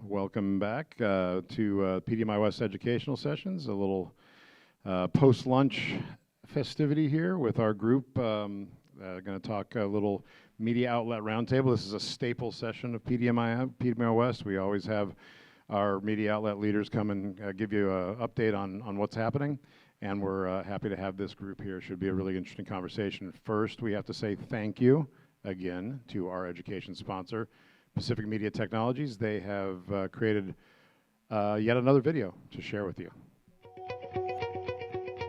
Welcome back to PDMI-West educational sessions, a little post-lunch festivity here with our group. Going to talk a little media outlet roundtable. This is a staple session of PDMI-West. We always have our media outlet leaders come and give you an update on what's happening, and we're happy to have this group here. Should be a really interesting conversation. First, we have to say thank you again to our education sponsor, Pacific Media Technologies. They have created yet another video to share with you.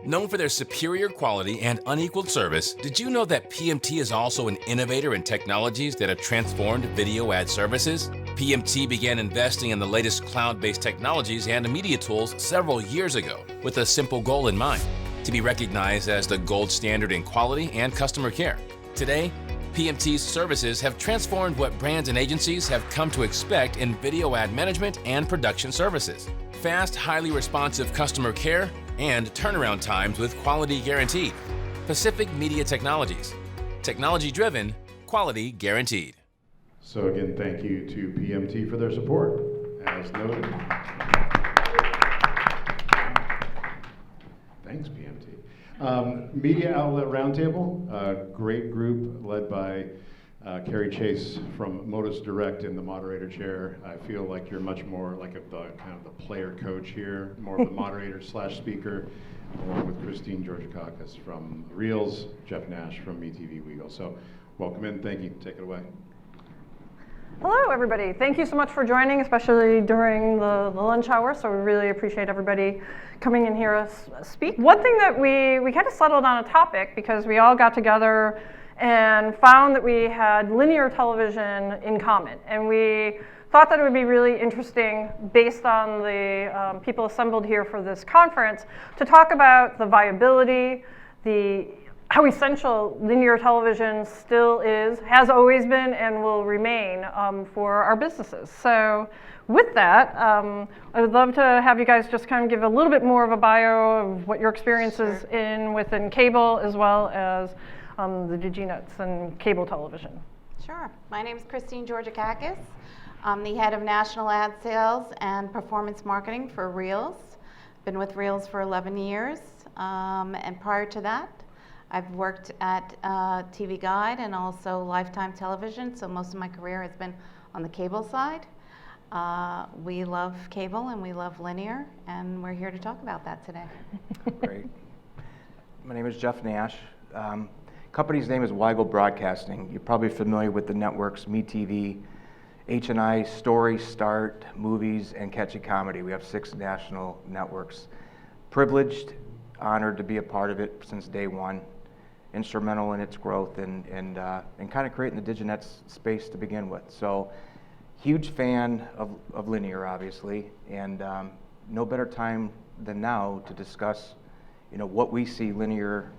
Known for their superior quality and unequaled service, did you know that PMT is also an innovator in technologies that have transformed video ad services? PMT began investing in the latest cloud-based technologies and media tools several years ago, with a simple goal in mind: to be recognized as the gold standard in quality and customer care. Today, PMT's services have transformed what brands and agencies have come to expect in video ad management and production services. Fast, highly responsive customer care and turnaround times with quality guaranteed. Pacific Media Technologies. Technology-driven, quality guaranteed. So again, thank you to PMT for their support, as noted. Thanks, PMT. Media Outlet Roundtable, a great group led by Carey Chase from Modus Direct in the moderator chair. I feel like you're much more like kind of the player coach here, more of the moderator slash speaker, along with Georgakakis from REELZ, Jeff Nash from MeTV-Weigel. So welcome in, thank you, take it away. Hello, everybody. Thank you so much for joining, especially during the lunch hour. So we really appreciate everybody coming and hear us speak. One thing that we kind of settled on a topic because we all got together and found that we had linear television in common. And we thought that it would be really interesting, based on the people assembled here for this conference, to talk about the viability, how essential linear television still is, has always been, and will remain for our businesses. So with that, I would love to have you guys just kind of give a little bit more of a bio of what your experience is within cable, as well as the DigiNets and cable television. Sure. My name is Georgakakis. I'm the head of national ad sales and performance marketing for REELZ. Been with REELZ for 11 years. And prior to that, I've worked at TV Guide and also Lifetime Television, so most of my career has been on the cable side. We love cable and we love linear, and we're here to talk about that today. Great. My name is Jeff Nash. Company's name is Weigel Broadcasting. You're probably familiar with the networks MeTV, H&I, Story, Start, Movies, and Catchy Comedy. We have 6 national networks. Privileged, honored to be a part of it since day one. Instrumental in its growth and kind of creating the DigiNet space to begin with. So, huge fan of linear, obviously, and no better time than now to discuss, what we see linear,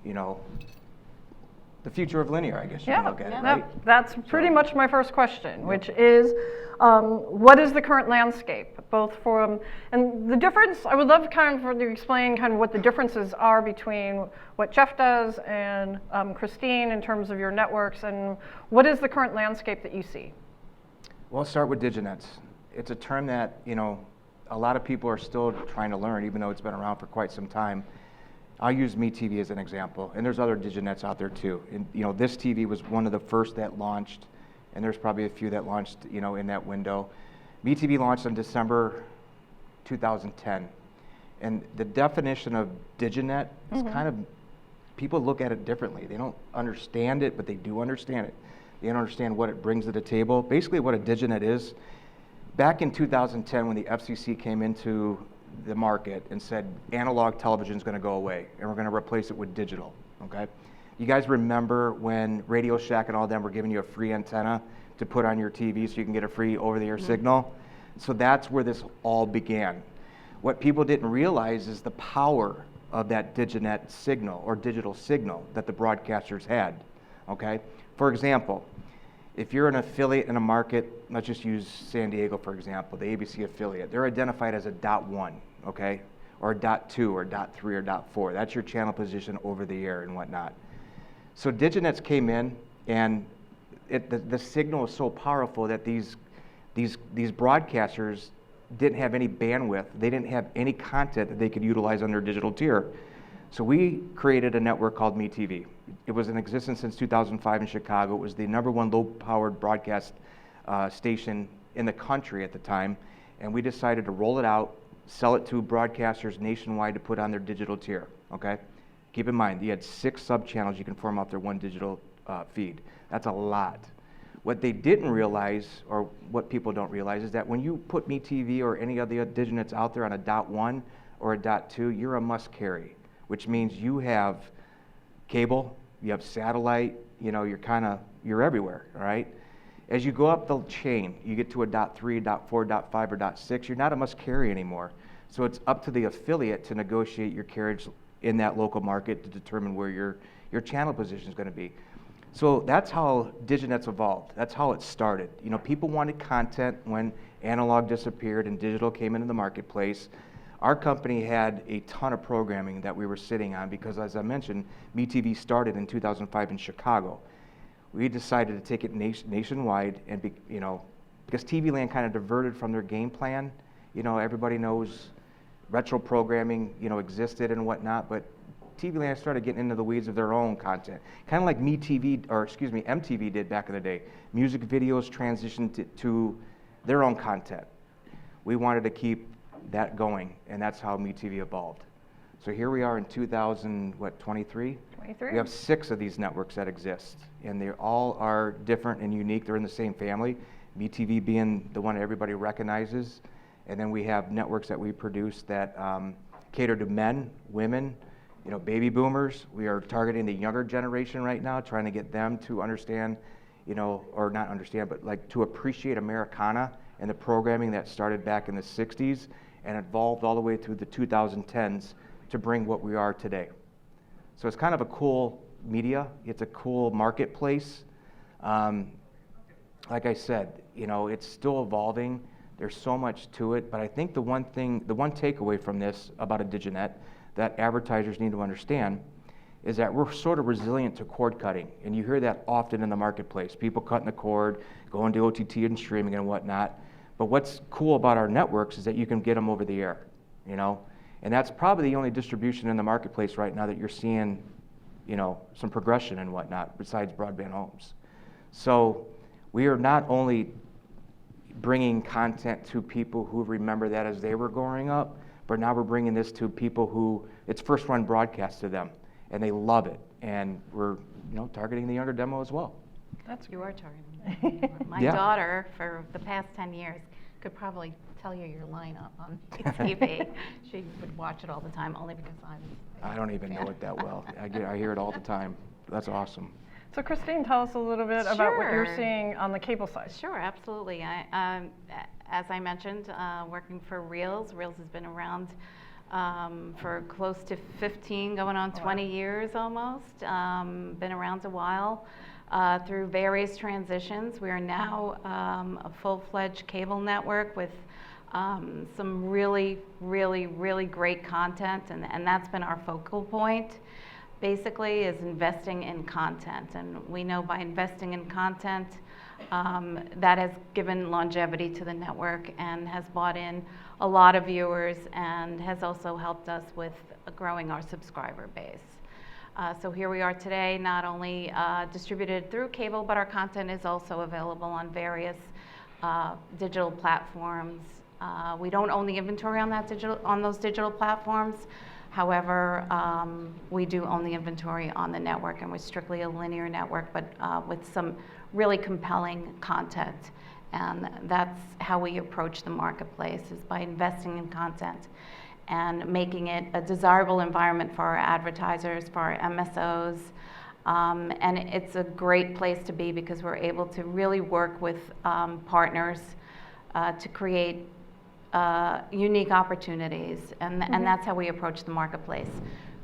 the future of linear, I guess you can look at it, right? That's pretty much my first question, which is, what is the current landscape, both for, and the difference, I would love kind of for you to explain kind of what the differences are between what Jeff does and Christine in terms of your networks, and what is the current landscape that you see? Well, I'll start with DigiNets. It's a term that, a lot of people are still trying to learn, even though it's been around for quite some time. I'll use MeTV as an example, and there's other DigiNets out there too. And, this TV was one of the first that launched, and there's probably a few that launched, in that window. MeTV launched in December 2010, and the definition of DigiNet is kind of, people look at it differently. They don't understand it, but they do understand it. They don't understand what it brings to the table. Basically what a DigiNet is, back in 2010 when the FCC came into the market and said analog television is going to go away and we're going to replace it with digital, okay? You guys remember when Radio Shack and all them were giving you a free antenna to put on your TV so you can get a free over-the-air signal? So that's where this all began. What people didn't realize is the power of that DigiNet signal or digital signal that the broadcasters had, okay? For example, if you're an affiliate in a market, let's just use San Diego for example, the ABC affiliate, they're identified as a .1, okay? Or a .2 or .3 or .4. That's your channel position over the air and whatnot. So DigiNets came in, and the signal is so powerful that these These broadcasters didn't have any bandwidth. They didn't have any content that they could utilize on their digital tier. So we created a network called MeTV. It was in existence since 2005 in Chicago. It was the #1 low-powered broadcast station in the country at the time. And we decided to roll it out, sell it to broadcasters nationwide to put on their digital tier, okay? Keep in mind, you had 6 sub-channels you can form off their one digital feed. That's a lot. What they didn't realize, or what people don't realize, is that when you put MeTV or any of the diginets out there on a .1 or a .2, you're a must carry, which means you have cable, you have satellite, you know, you're everywhere, all right? As you go up the chain, you get to a .3, .4, .5, or .6, you're not a must carry anymore. So it's up to the affiliate to negotiate your carriage in that local market to determine where your channel position is going to be. So that's how diginets evolved. That's how it started. You know, people wanted content when analog disappeared and digital came into the marketplace. Our company had a ton of programming that we were sitting on because, as I mentioned, MeTV started in 2005 in Chicago. We decided to take it nationwide and, because TV Land kind of diverted from their game plan. You know, everybody knows retro programming, existed and whatnot, but TV Land started getting into the weeds of their own content. Kind of like MTV did back in the day. Music videos transitioned to their own content. We wanted to keep that going, and that's how MeTV evolved. So here we are in 2023? 23. We have 6 of these networks that exist, and they all are different and unique. They're in the same family, MeTV being the one everybody recognizes. And then we have networks that we produce that cater to men, women, baby boomers. We are targeting the younger generation right now, trying to get them to understand, or not understand, but like to appreciate Americana and the programming that started back in the 60s and evolved all the way through the 2010s to bring what we are today. So it's kind of a cool media. It's a cool marketplace. Like I said, it's still evolving. There's so much to it, but I think the one takeaway from this about a diginet that advertisers need to understand is that we're sort of resilient to cord cutting, and you hear that often in the marketplace. People cutting the cord, going to OTT and streaming and whatnot. But what's cool about our networks is that you can get them over the air, and that's probably the only distribution in the marketplace right now that you're seeing, some progression and whatnot besides broadband homes. So we are not only bringing content to people who remember that as they were growing up, but now we're bringing this to people who it's first run broadcast to them, and they love it. And we're, targeting the younger demo as well. You are targeting. My Yeah. daughter, for the past 10 years, could probably tell you your lineup on TV. She would watch it all the time, only because I don't even know it that well. I hear it all the time. That's awesome. So Christine, tell us a little bit about what you're Sure. seeing on the cable side. Sure, absolutely. As I mentioned, working for REELZ. REELZ has been around for close to 15, going on 20 years almost. Been around a while through various transitions. We are now a full-fledged cable network with some really, really, really great content, and that's been our focal point. Basically is investing in content, and we know by investing in content that has given longevity to the network and has brought in a lot of viewers and has also helped us with growing our subscriber base. So here we are today, not only distributed through cable, but our content is also available on various digital platforms. We don't own the inventory on those digital platforms. However, we do own the inventory on the network, and we're strictly a linear network, but with some really compelling content. And that's how we approach the marketplace, is by investing in content and making it a desirable environment for our advertisers, for our MSOs. And it's a great place to be because we're able to really work with partners to create unique opportunities, and that's how we approach the marketplace.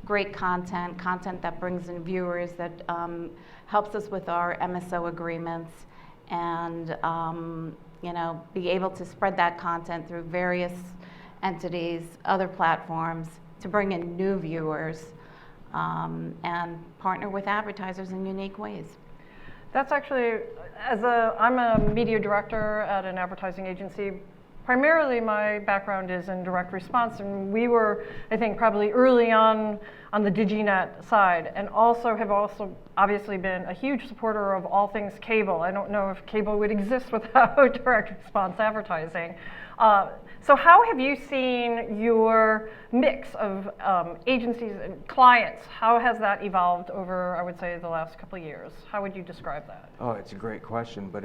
Great content that brings in viewers, that helps us with our MSO agreements, and be able to spread that content through various entities, other platforms, to bring in new viewers, and partner with advertisers in unique ways. That's actually, I'm a media director at an advertising agency. Primarily my background is in direct response, and we were, I think, probably early on the DigiNet side, and have also obviously been a huge supporter of all things cable. I don't know if cable would exist without direct response advertising. So how have you seen your mix of agencies and clients? How has that evolved over, I would say, the last couple of years? How would you describe that? Oh, it's a great question, but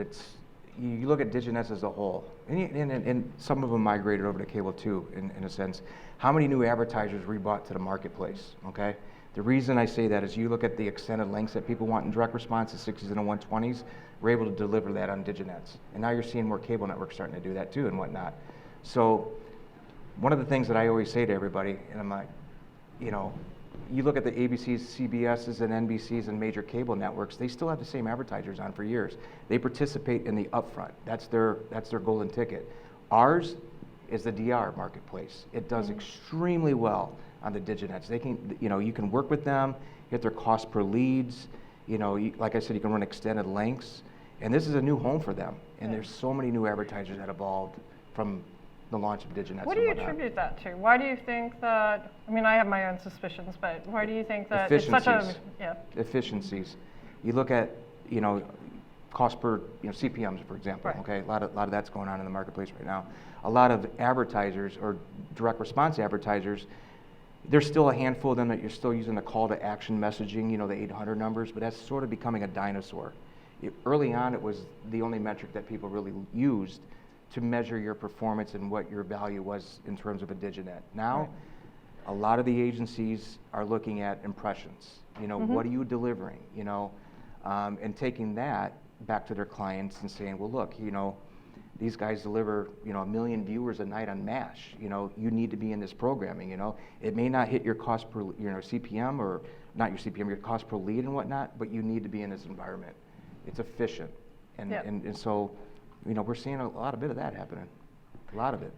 you look at DigiNets as a whole, and some of them migrated over to cable too, in a sense. How many new advertisers we brought to the marketplace, okay? The reason I say that is you look at the extended lengths that people want in direct response, the 60s and the 120s, we're able to deliver that on DigiNets. And now you're seeing more cable networks starting to do that too and whatnot. So one of the things that I always say to everybody, and I'm like, you look at the ABCs, CBSs, and NBCs and major cable networks, they still have the same advertisers on for years. They participate in the upfront. That's their golden ticket. Ours is the DR marketplace. It does extremely well on the DigiNets. They can, you can work with them, get their cost per leads. Like I said, you can run extended lengths, and this is a new home for them. And there's so many new advertisers that evolved from the launch of DigiNets. What do you attribute that to? Why do you think that? I mean, I have my own suspicions, but why do you think that it's such a efficiencies? You look at cost per CPMs, for example. Right. Okay, a lot of that's going on in the marketplace right now. A lot of advertisers or direct response advertisers, there's still a handful of them that you're still using the call to action messaging, the 800 numbers, but that's sort of becoming a dinosaur. Early on, it was the only metric that people really used to measure your performance and what your value was in terms of a DigiNet. Now, a lot of the agencies are looking at impressions. What are you delivering? And taking that back to their clients and saying, well, look, these guys deliver, 1 million viewers a night on MASH. You need to be in this programming. It may not hit your cost per, CPM, or not your CPM, your cost per lead and whatnot, but you need to be in this environment. It's efficient, and so. We're seeing a bit of that happening, a lot of it.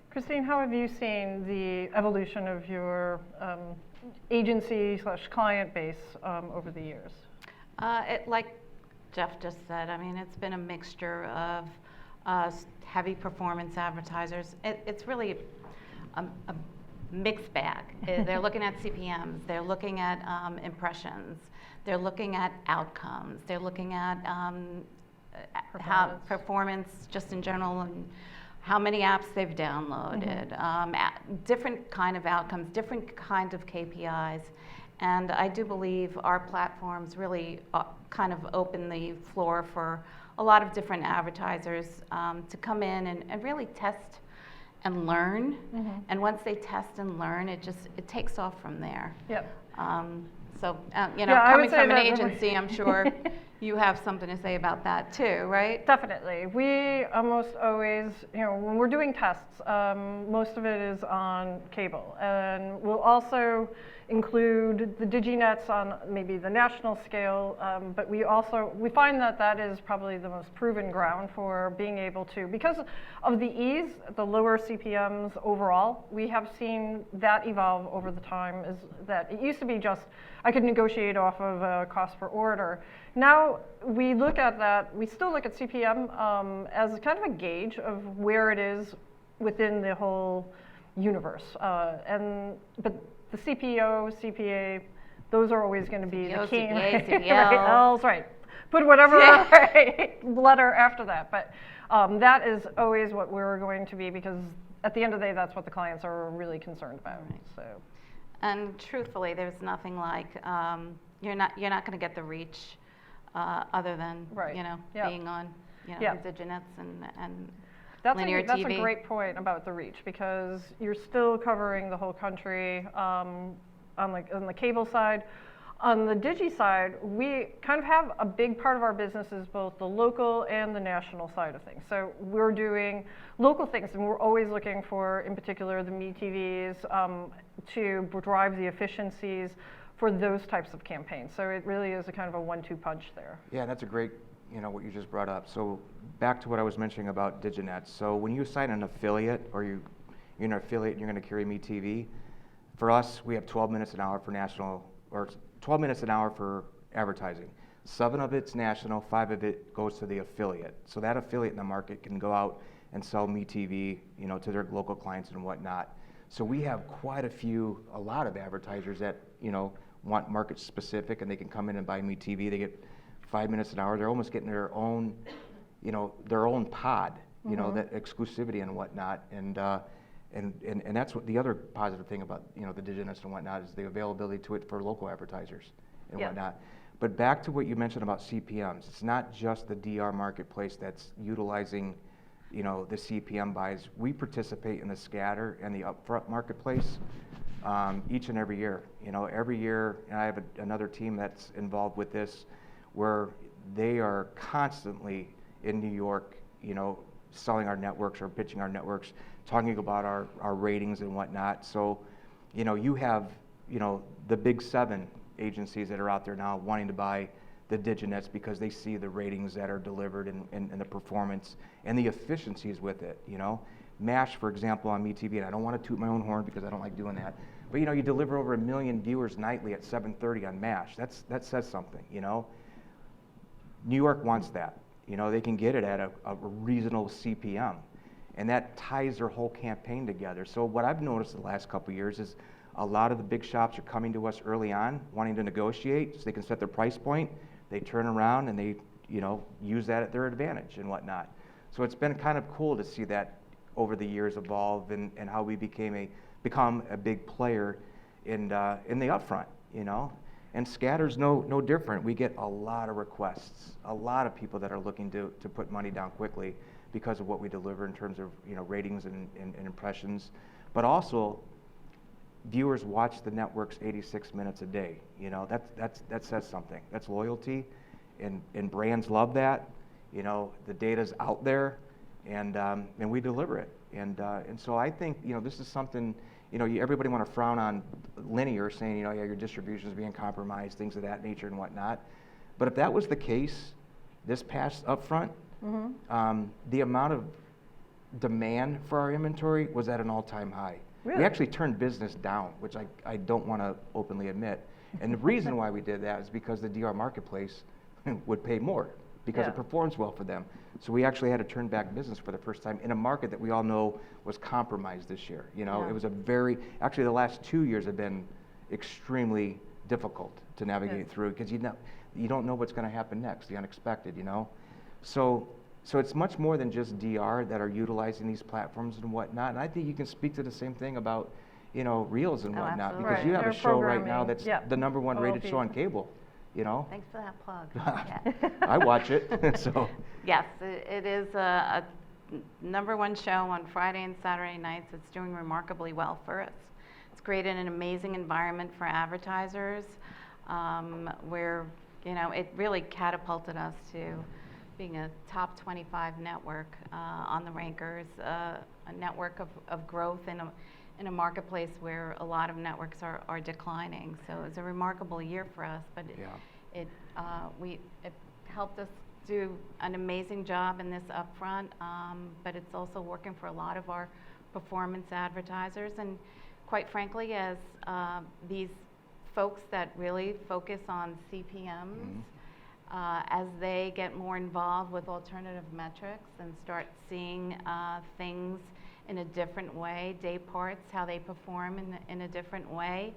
Christine, how have you seen the evolution of your agency/client base over the years? Like Jeff just said, I mean, it's been a mixture of heavy performance advertisers. It's really a mixed bag. They're looking at CPMs, they're looking at impressions, they're looking at outcomes, they're looking at how performance just in general, and how many apps they've downloaded, different kind of outcomes, different kind of KPIs. And I do believe our platforms really kind of open the floor for a lot of different advertisers to come in and really test and learn. And once they test and learn, it takes off from there. Yep. So, coming from an agency, I'm sure you have something to say about that too, right? Definitely. We almost always, when we're doing tests, most of it is on cable. And we'll also include the DigiNets on maybe the national scale, but we find that is probably the most proven ground for being able to, because of the ease, the lower CPMs overall, we have seen that evolve over the time. Is that it used to be just, I could negotiate off of a cost per order. Now we look at that, we still look at CPM as kind of a gauge of where it is within the whole universe. But the CPO, CPA, those are always going to be the key. CPA, CPL. Right, L's, right. Put whatever letter after that. But that is always what we're going to be, because at the end of the day, that's what the clients are really concerned about. Right. So. And truthfully, there's nothing like you're not going to get the reach other than being on the DigiNets and linear That's TV. a great point about the reach, because you're still covering the whole country on the cable side. On the Digi side, we kind of have a big part of our business is both the local and the national side of things. So we're doing local things, and we're always looking for, in particular, the MeTVs to drive the efficiencies for those types of campaigns. So it really is a kind of a 1-2 punch there. Yeah, that's a great, what you just brought up. So back to what I was mentioning about DigiNet. So when you sign an affiliate, or you're an affiliate and you're going to carry MeTV, for us, we have 12 minutes an hour for national, or 12 minutes an hour for advertising. 7 of it's national, 5 of it goes to the affiliate. So that affiliate in the market can go out and sell MeTV, you know, to their local clients and whatnot. So we have quite a lot of advertisers that, you know, want market specific, and they can come in and buy MeTV. They get 5 minutes an hour. They're almost getting their own, you know, their own pod, you know, that exclusivity and whatnot. And that's what the other positive thing about, you know, the digitnets and whatnot is the availability to it for local advertisers and whatnot. But back to what you mentioned about CPMs, it's not just the DR marketplace that's utilizing, you know, the CPM buys. We participate in the scatter and the upfront marketplace each and every year. You know, every year, and I have another team that's involved with this, where they are constantly in New York, you know, selling our networks or pitching our networks, talking about our ratings and whatnot. So, you know, you have, you know, the big 7 agencies that are out there now wanting to buy the digitnets because they see the ratings that are delivered and the performance and the efficiencies with it, you know. MASH, for example, on MeTV, and I don't want to toot my own horn because I don't like doing that, but, you know, you deliver over 1 million viewers nightly at 7:30 on MASH. That says something, you know. New York wants that. You know, they can get it at a reasonable CPM, and that ties their whole campaign together. So what I've noticed the last couple of years is a lot of the big shops are coming to us early on, wanting to negotiate so they can set their price point. They turn around and they, you know, use that at their advantage and whatnot. So it's been kind of cool to see that over the years evolve and how we become a big player in the upfront, you know. And scatter's no different. We get a lot of requests, a lot of people that are looking to put money down quickly because of what we deliver in terms of, you know, ratings and impressions. But also, viewers watch the networks 86 minutes a day. You know, that says something. That's loyalty, and brands love that. You know, the data's out there, and we deliver it. And so I think, you know, this is something, you know, everybody want to frown on linear, saying, you know, yeah, your distribution is being compromised, things of that nature and whatnot. But if that was the case, this past upfront, the amount of demand for our inventory was at an all-time high. Really? We actually turned business down, which I don't want to openly admit. And the reason why we did that is because the DR marketplace would pay more because it performs well for them. So we actually had to turn back business for the first time in a market that we all know was compromised this year. You know, it was actually the last 2 years have been extremely difficult to navigate through because you don't know what's going to happen next, the unexpected, you know. So it's much more than just DR that are utilizing these platforms and whatnot. And I think you can speak to the same thing about, you know, REELZ and whatnot, absolutely. because you have Their a show right now programming. that's the #1 rated show on cable, you know. Thanks for that plug. Yeah. I watch it, so. Yes, it is a #1 show on Friday and Saturday nights. It's doing remarkably well for us. It's created an amazing environment for advertisers where, you know, it really catapulted us to being a top 25 network on the rankers, a network of growth in a marketplace where a lot of networks are declining. So it's a remarkable year for us, but it helped us do an amazing job in this upfront, but it's also working for a lot of our performance advertisers. And quite frankly, as these folks that really focus on CPMs, as they get more involved with alternative metrics and start seeing things in a different way, day parts, how they perform in a different way,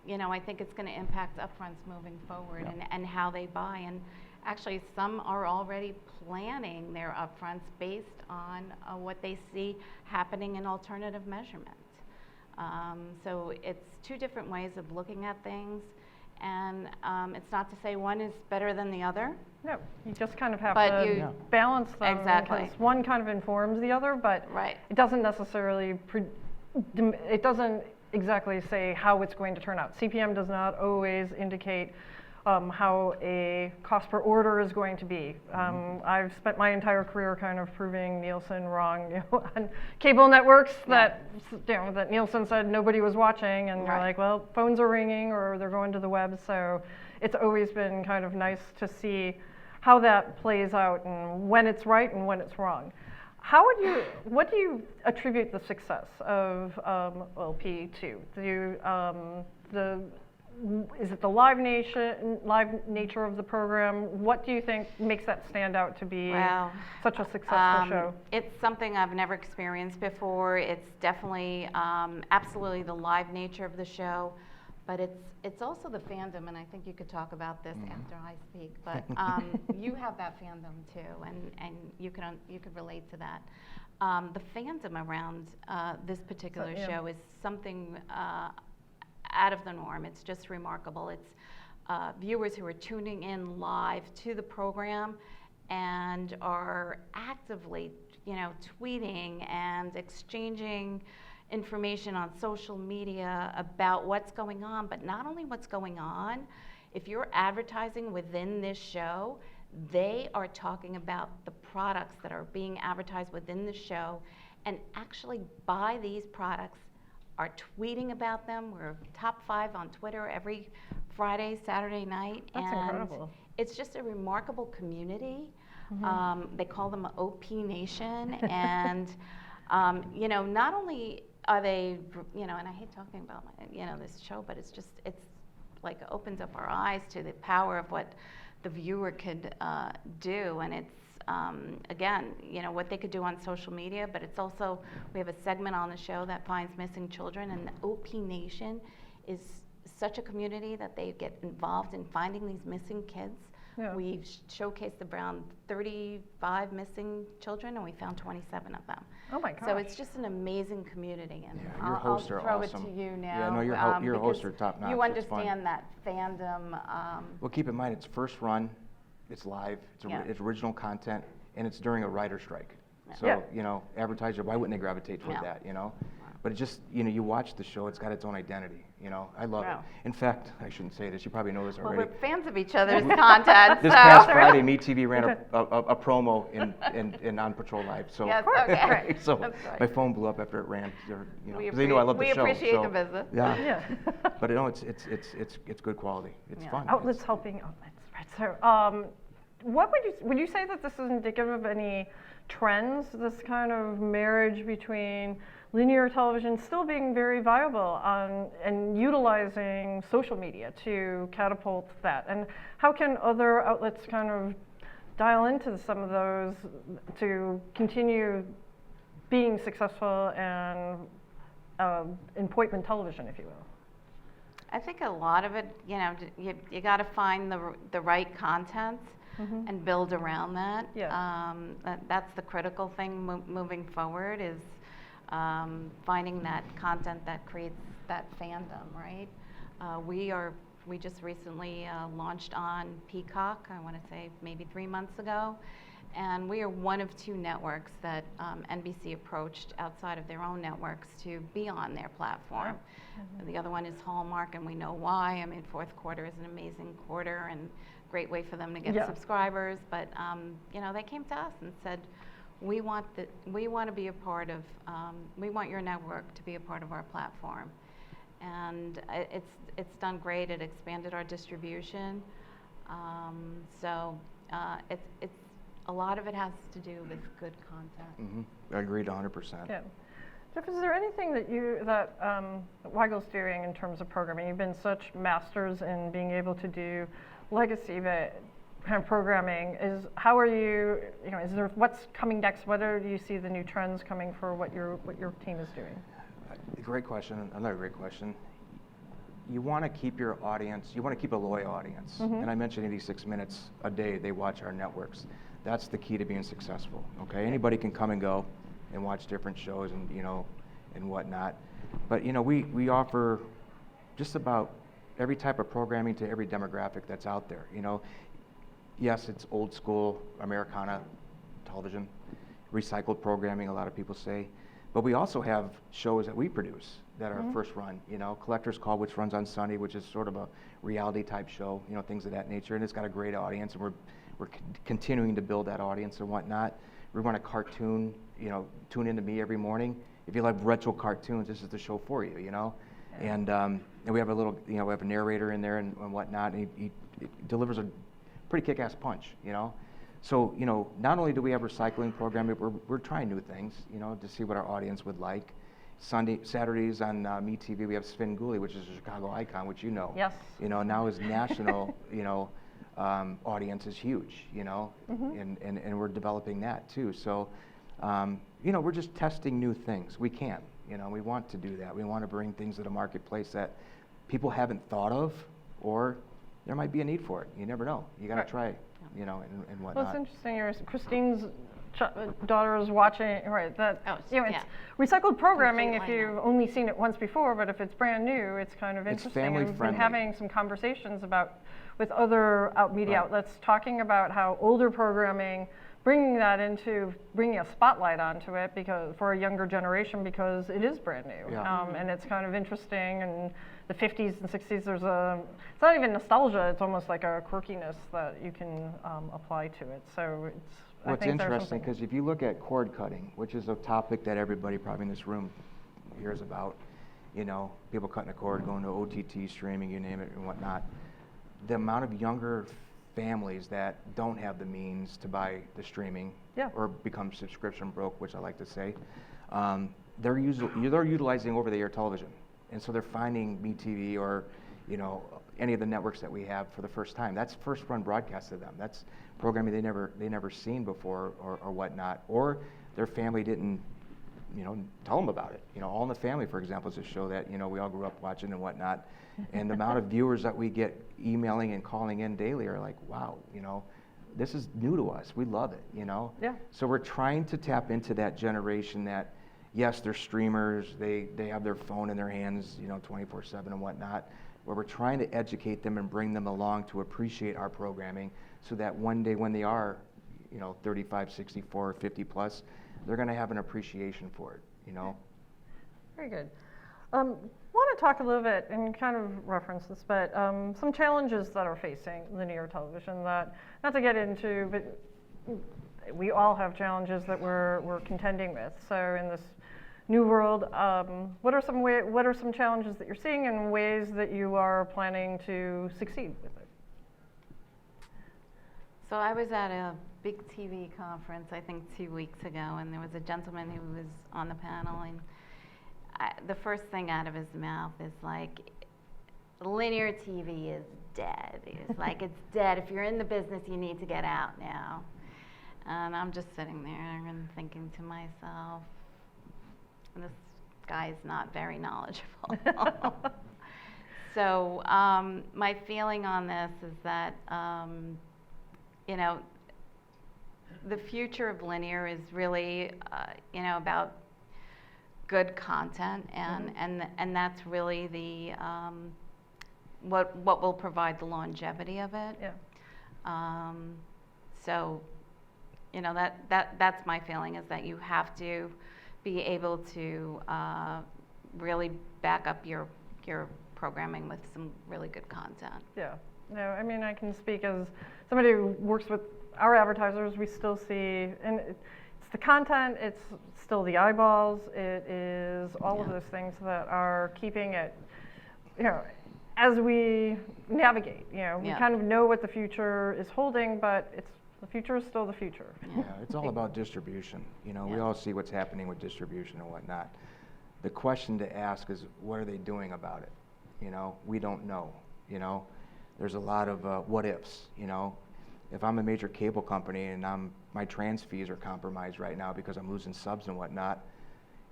you know, I think it's going to impact upfronts moving forward and how they buy. And actually, some are already planning their upfronts based on what they see happening in alternative measurement. So it's 2 different ways of looking at things. And it's not to say one is better than the other. No, you just kind of have But to balance them. Exactly. Because one kind of informs the other, but it doesn't necessarily, it doesn't exactly say how it's going to turn out. CPM does not always indicate how a cost per order is going to be. I've spent my entire career kind of proving Nielsen wrong, you know, on cable networks that, you know, that Nielsen said nobody was watching, and they're like, well, phones are ringing or they're going to the web. So it's always been kind of nice to see how that plays out and when it's right and when it's wrong. What do you attribute the success of P2? Is it the live nature of the program? What do you think makes that stand out to be such a successful show? It's something I've never experienced before. It's definitely absolutely the live nature of the show, but it's also the fandom, and I think you could talk about this after I speak. But you have that fandom too, and you could relate to that. The fandom around this particular show is something out of the norm. It's just remarkable. It's viewers who are tuning in live to the program and are actively, tweeting and exchanging information on social media about what's going on, but not only what's going on. If you're advertising within this show, they are talking about the products that are being advertised within the show and actually buy these products, are tweeting about them. We're top 5 on Twitter every Friday, Saturday night. That's incredible. It's just a remarkable community. They call them OP Nation. And, not only are they, and I hate talking about, this show, but it's like opens up our eyes to the power of what the viewer could do. And it's, again, what they could do on social media, but it's also, we have a segment on the show that finds missing children, and the OP Nation is such a community that they get involved in finding these missing kids. Yeah. We've showcased around 35 missing children, and we found 27 of them. Oh my gosh. So it's just an amazing community, and your hosts are throw awesome. It to you now. Yeah, no, your hosts are top notch. You understand that fandom. Well, keep in mind, it's first run, it's live, it's original content, and it's during a writer strike. So, advertiser, why wouldn't they gravitate toward that, But it just, you watch the show, it's got its own identity, I love it. In fact, I shouldn't say this, you probably know this already. Well, we're fans of each other's content. This past Friday, MeTV ran a promo in On Patrol Live. So, yes, okay. So my phone blew up after it ran, because they knew I love the show. We appreciate the visit. Yeah. But it's good quality. It's fun. Outlets helping outlets, right? So, what would you say that this is indicative of any trends? This kind of marriage between linear television still being very viable and utilizing social media to catapult that, and how can other outlets kind of dial into some of those to continue being successful and appointment television, if you will? I think a lot of it, you got to find the right content and build around that. Yeah. That's the critical thing moving forward, is finding that content that creates that fandom, right? We just recently launched on Peacock, I want to say maybe 3 months ago, and we are one of 2 networks that NBC approached outside of their own networks to be on their platform. The other one is Hallmark, and we know why. I mean, fourth quarter is an amazing quarter and great way for them to get subscribers, but they came to us and said, we want to be a part of, we want your network to be a part of our platform. And it's done great. It expanded our distribution. So it's a lot of it has to do with good content. I agreed 100%. Yeah. Jeff, is there anything that Weigel's doing in terms of programming? You've been such masters in being able to do legacy kind of programming. How are you? Is there what's coming next? What do you see the new trends coming for what your team is doing? Great question. Another great question. You want to keep your audience. You want to keep a loyal audience. And I mentioned 86 minutes a day they watch our networks. That's the key to being successful. Okay. Anybody can come and go and watch different shows and and whatnot. But we offer just about every type of programming to every demographic that's out there. Yes, it's old school Americana television, recycled programming, a lot of people say. But we also have shows that we produce that are first run, Collector's Call, which runs on Sunday, which is sort of a reality type show, things of that nature. And it's got a great audience, and we're continuing to build that audience and whatnot. We run a cartoon, tune into me every morning. If you love retro cartoons, this is the show for you, And we have a little, we have a narrator in there and whatnot, and he delivers a pretty kick-ass punch, So, not only do we have recycling programming, but we're trying new things, to see what our audience would like. Saturdays on MeTV, we have Sven Gooley, which is a Chicago icon, which you know. Yes. You know, now his national, audience is huge, and we're developing that too. So, we're just testing new things. We can, we want to do that. We want to bring things to the marketplace that people haven't thought of, or there might be a need for it. You never know. You got to try, and whatnot. Well, it's interesting. Christine's daughter is watching, right? That it's recycled programming. Complete If you've only seen it once before, but if it's brand new, it's kind of It's interesting. family And we've friendly. been having some conversations with other media Right. outlets, talking about how older programming, bringing a spotlight onto it because for a younger generation, because it is brand new. Yeah. And it's kind of interesting. And the 50s and 60s, it's not even nostalgia. It's almost like a quirkiness that you can apply to it. So I What's think there's interesting, something- because if you look at cord cutting, which is a topic that everybody probably in this room hears about, people cutting a cord, going to OTT, streaming, you name it, and whatnot. The amount of younger families that don't have the means to buy the streaming or become subscription broke, which I like to say, they're utilizing over-the-air television. And so they're finding MeTV or, any of the networks that we have for the first time. That's first run broadcast to them. That's programming they never seen before or whatnot. Or their family didn't, tell them about it. All in the Family, for example, is a show that, we all grew up watching and whatnot. And the amount of viewers that we get emailing and calling in daily are like, wow, this is new to us. We love it, Yeah. So we're trying to tap into that generation that, yes, they're streamers, they have their phone in their hands, 24/7 and whatnot, where we're trying to educate them and bring them along to appreciate our programming so that one day when they are, 35, 64, 50 plus, they're going to have an appreciation for it, Very good. Want to talk a little bit, and kind of reference this, but some challenges that are facing linear television that, not to get into, but we all have challenges that we're contending with. So in this new world, what are some challenges that you're seeing and ways that you are planning to succeed with it? So I was at a big TV conference, I think 2 weeks ago, and there was a gentleman who was on the panel, and the first thing out of his mouth is like, linear TV is dead. It's like, it's dead. If you're in the business, you need to get out now. And I'm just sitting there and thinking to myself, this guy's not very knowledgeable. So my feeling on this is that, the future of linear is really, about good content, and that's really the what will provide the longevity of it. Yeah. So, that's my feeling, is that you have to be able to really back up your programming with some really good content. Yeah. No, I mean, I can speak as somebody who works with our advertisers. We still see, and it's the content, it's still the eyeballs, it is all of those things that are keeping it, as we navigate, we kind of know what the future is holding, but the future is still the future. Yeah, it's all about distribution. We all see what's happening with distribution and whatnot. The question to ask is, what are they doing about it? We don't know. There's a lot of what ifs. If I'm a major cable company and my trans fees are compromised right now because I'm losing subs and whatnot,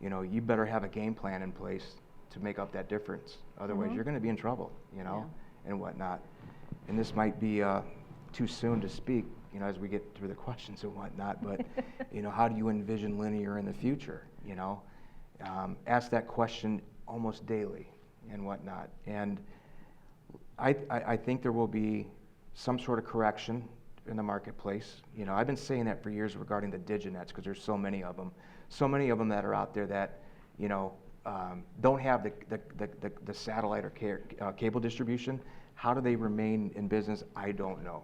you better have a game plan in place to make up that difference. Otherwise, you're going to be in trouble, and whatnot. And this might be too soon to speak, as we get through the questions and whatnot, but, how do you envision linear in the future, Ask that question almost daily and whatnot. And I think there will be some sort of correction in the marketplace. I've been saying that for years regarding the diginets, because there's so many of them that are out there that, don't have the satellite or cable distribution. How do they remain in business? I don't know,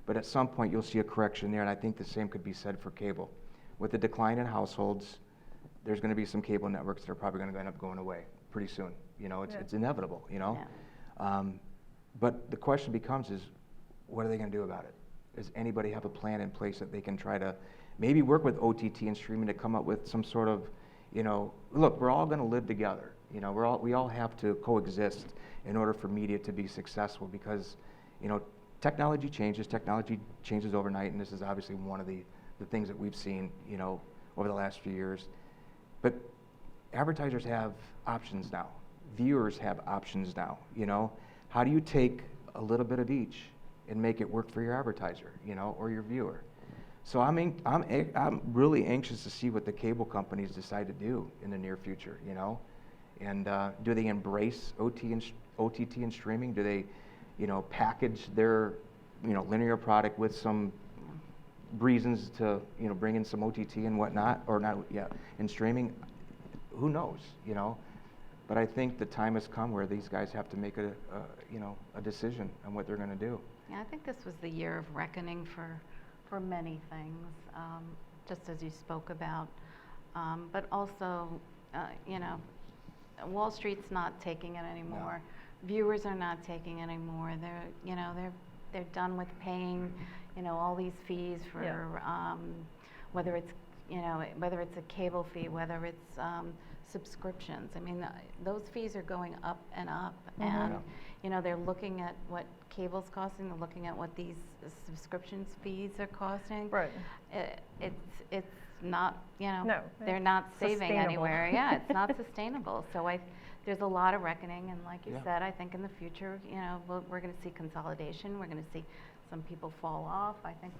But at some point you'll see a correction there, and I think the same could be said for cable. With the decline in households, there's going to be some cable networks that are probably going to end up going away pretty soon. It's inevitable, But the question becomes is, what are they going to do about it? Does anybody have a plan in place that they can try to maybe work with OTT and streaming to come up with some sort of, Look, we're all going to live together. We all have to coexist in order for media to be successful, because, technology changes overnight, and this is obviously one of the things that we've seen, over the last few years. But advertisers have options now. Viewers have options now. How do you take a little bit of each and make it work for your advertiser, or your viewer? So I'm really anxious to see what the cable companies decide to do in the near future, And do they embrace OTT and streaming? Do they, package their, linear product with some reasons to, bring in some OTT and whatnot, or not? Yeah, in streaming, who knows? But I think the time has come where these guys have to make a decision on what they're going to do. Yeah, I think this was the year of reckoning for many things, just as you spoke about. But also, Wall Street's not taking it anymore. No. Viewers are not taking it anymore. They're done with paying, all these fees for whether it's a cable fee, whether it's subscriptions. I mean, those fees are going up and up, and they're looking at what cable's costing. They're looking at what these subscriptions fees are costing. Right. It's not, No, they're not saving anywhere. Yeah, it's not sustainable. So there's a lot of reckoning, and like you said, I think in the future, we're going to see consolidation. We're going to see some people fall off. I think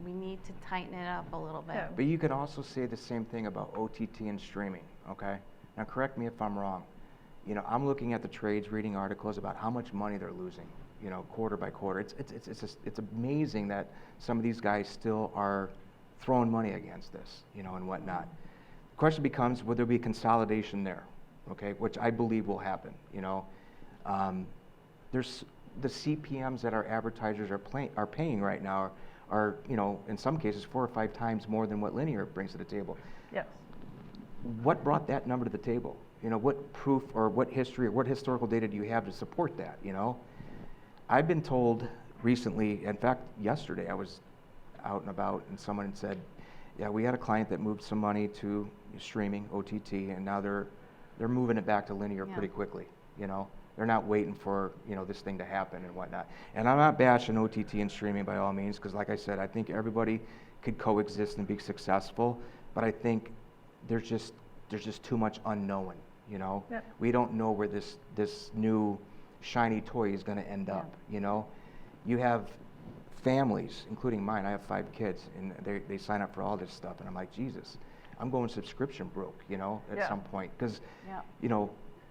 we need to tighten it up a little bit. Yeah. But you could also say the same thing about OTT and streaming, okay? Now correct me if I'm wrong. I'm looking at the trades, reading articles about how much money they're losing, quarter by quarter. It's amazing that some of these guys still are throwing money against this, and whatnot. The question becomes, will there be consolidation there, okay? Which I believe will happen, There's the CPMs that our advertisers are paying right now are, in some cases 4 or 5 times more than what linear brings to the table. Yes. What brought that number to the table? What proof or what history or what historical data do you have to support that? I've been told recently, in fact, yesterday I was out and about and someone had said, yeah, we had a client that moved some money to streaming, OTT, and now they're moving it back to linear pretty quickly, They're not waiting for, this thing to happen and whatnot. And I'm not bashing OTT and streaming by all means, because like I said, I think everybody could coexist and be successful, but I think there's just too much unknown, Yep. We don't know where this new shiny toy is going to end up, You have families, including mine. I have 5 kids, and they sign up for all this stuff, and I'm like, Jesus, I'm going subscription broke, at some point, because,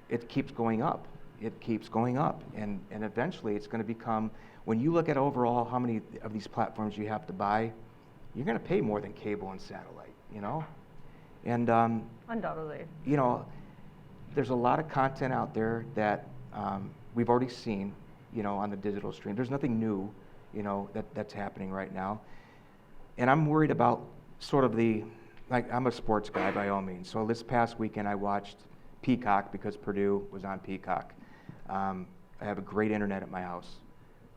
it keeps going up. It keeps going up, and eventually it's going to become, when you look at overall how many of these platforms you have to buy, you're going to pay more than cable and satellite, And undoubtedly, there's a lot of content out there that we've already seen, on the digital stream. There's nothing new, that's happening right now. And I'm worried about sort of I'm a sports guy by all means. So this past weekend I watched Peacock because Purdue was on Peacock. I have a great internet at my house.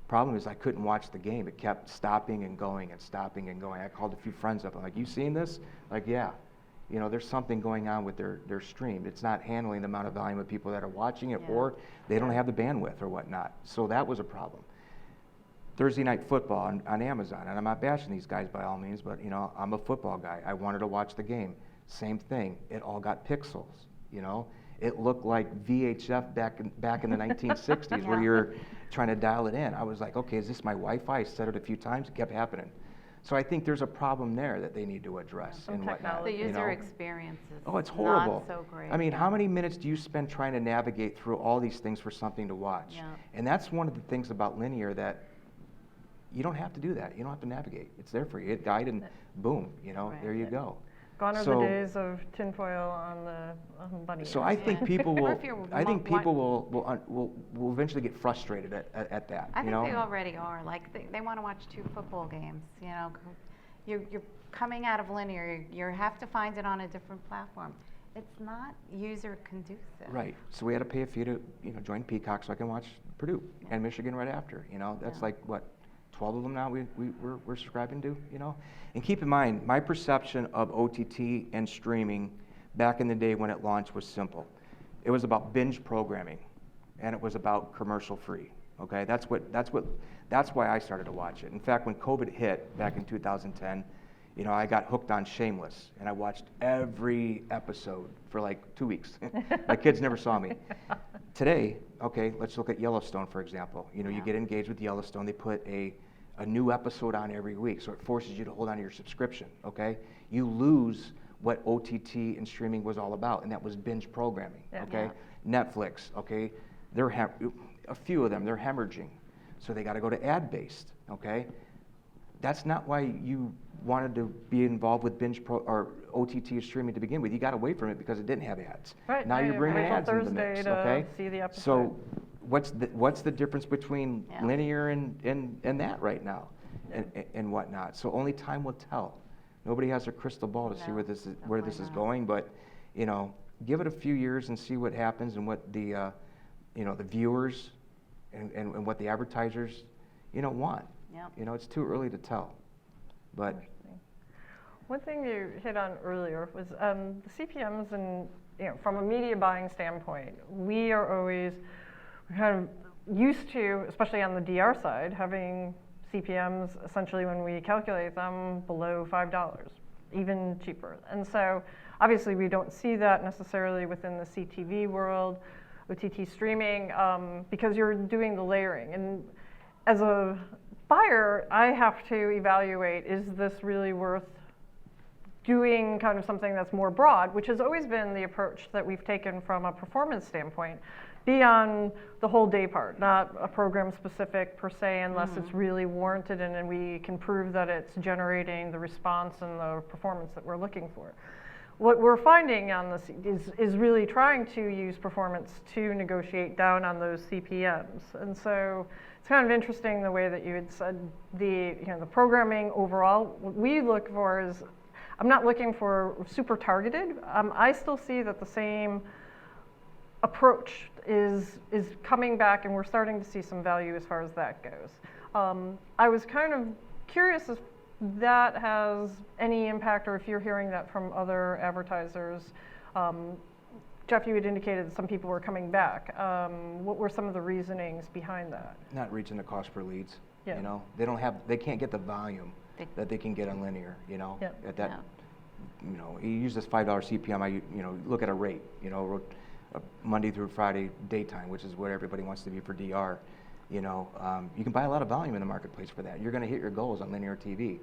Problem is I couldn't watch the game. It kept stopping and going and stopping and going. I called a few friends up. I'm like, you seen this? Like, yeah. There's something going on with their stream. It's not handling the amount of volume of people that are watching it, or they don't have the bandwidth or whatnot. So that was a problem. Thursday Night Football on Amazon, and I'm not bashing these guys by all means, but I'm a football guy. I wanted to watch the game. Same thing. It all got pixels. It looked like VHF back in the 1960s, where you're trying to dial it in. I was like, okay, is this my Wi-Fi? I said it a few times. It kept happening. So I think there's a problem there that they need to address and whatnot. The user experience is it's horrible. Not so great. I mean, how many minutes do you spend trying to navigate through all these things for something to watch? Yeah. And that's one of the things about linear, that you don't have to do that. You don't have to navigate. It's there for you. Hit guide and boom, there you go. Gone are the days of tinfoil on the bunny. So I think people will. I think people will eventually get frustrated at that. I think they already are. Like they want to watch 2 football games. You're coming out of linear. You have to find it on a different platform. It's not user conducive. Right. So we had to pay a fee to join Peacock so I can watch Purdue and Michigan right after. That's like what, 12 of them now we're subscribing to. And keep in mind, my perception of OTT and streaming back in the day when it launched was simple. It was about binge programming, and it was about commercial free. Okay, that's why I started to watch it. In fact, when COVID hit back in 2010, you know, I got hooked on Shameless, and I watched every episode for like 2 weeks. My kids never saw me. Today, okay, let's look at Yellowstone, for example. You know, you get engaged with Yellowstone. They put a new episode on every week, so it forces you to hold on to your subscription, okay? You lose what OTT and streaming was all about, and that was binge programming, okay? Netflix, okay? A few of them, they're hemorrhaging, so they got to go to ad-based, okay? That's not why you wanted to be involved with or OTT or streaming to begin with. You got away from it because it didn't have ads. Right. Now you're bringing Until ads into the mix, Thursday okay? to see the episode. So what's the difference between linear and that right now, and whatnot? So only time will tell. Nobody has a crystal ball to see where this is going, but you know, give it a few years and see what happens and what the you know, the viewers and what the advertisers, you know, want. You know, it's too early to tell. But one thing you hit on earlier was the CPMs, and you know, from a media buying standpoint, we are always kind of used to, especially on the DR side, having CPMs essentially when we calculate them below $5, even cheaper. And so obviously we don't see that necessarily within the CTV world, OTT streaming, because you're doing the layering. And as a buyer, I have to evaluate, is this really worth doing kind of something that's more broad, which has always been the approach that we've taken from a performance standpoint, be on the whole day part, not a program specific per se, unless it's really warranted and we can prove that it's generating the response and the performance that we're looking for. What we're finding on this is really trying to use performance to negotiate down on those CPMs. And so it's kind of interesting the way that you had said the programming overall. What we look for is, I'm not looking for super targeted. I still see that the same approach is coming back, and we're starting to see some value as far as that goes. I was kind of curious if that has any impact, or if you're hearing that from other advertisers. Jeff, you had indicated that some people were coming back. What were some of the reasonings behind that? not reaching the cost per leads. You know, they can't get the volume that they can get on linear. You know, at that, you know, you use this $5 CPM. You know, look at a rate. You know, Monday through Friday daytime, which is what everybody wants to be for DR. You know, you can buy a lot of volume in the marketplace for that. You're going to hit your goals on linear TV.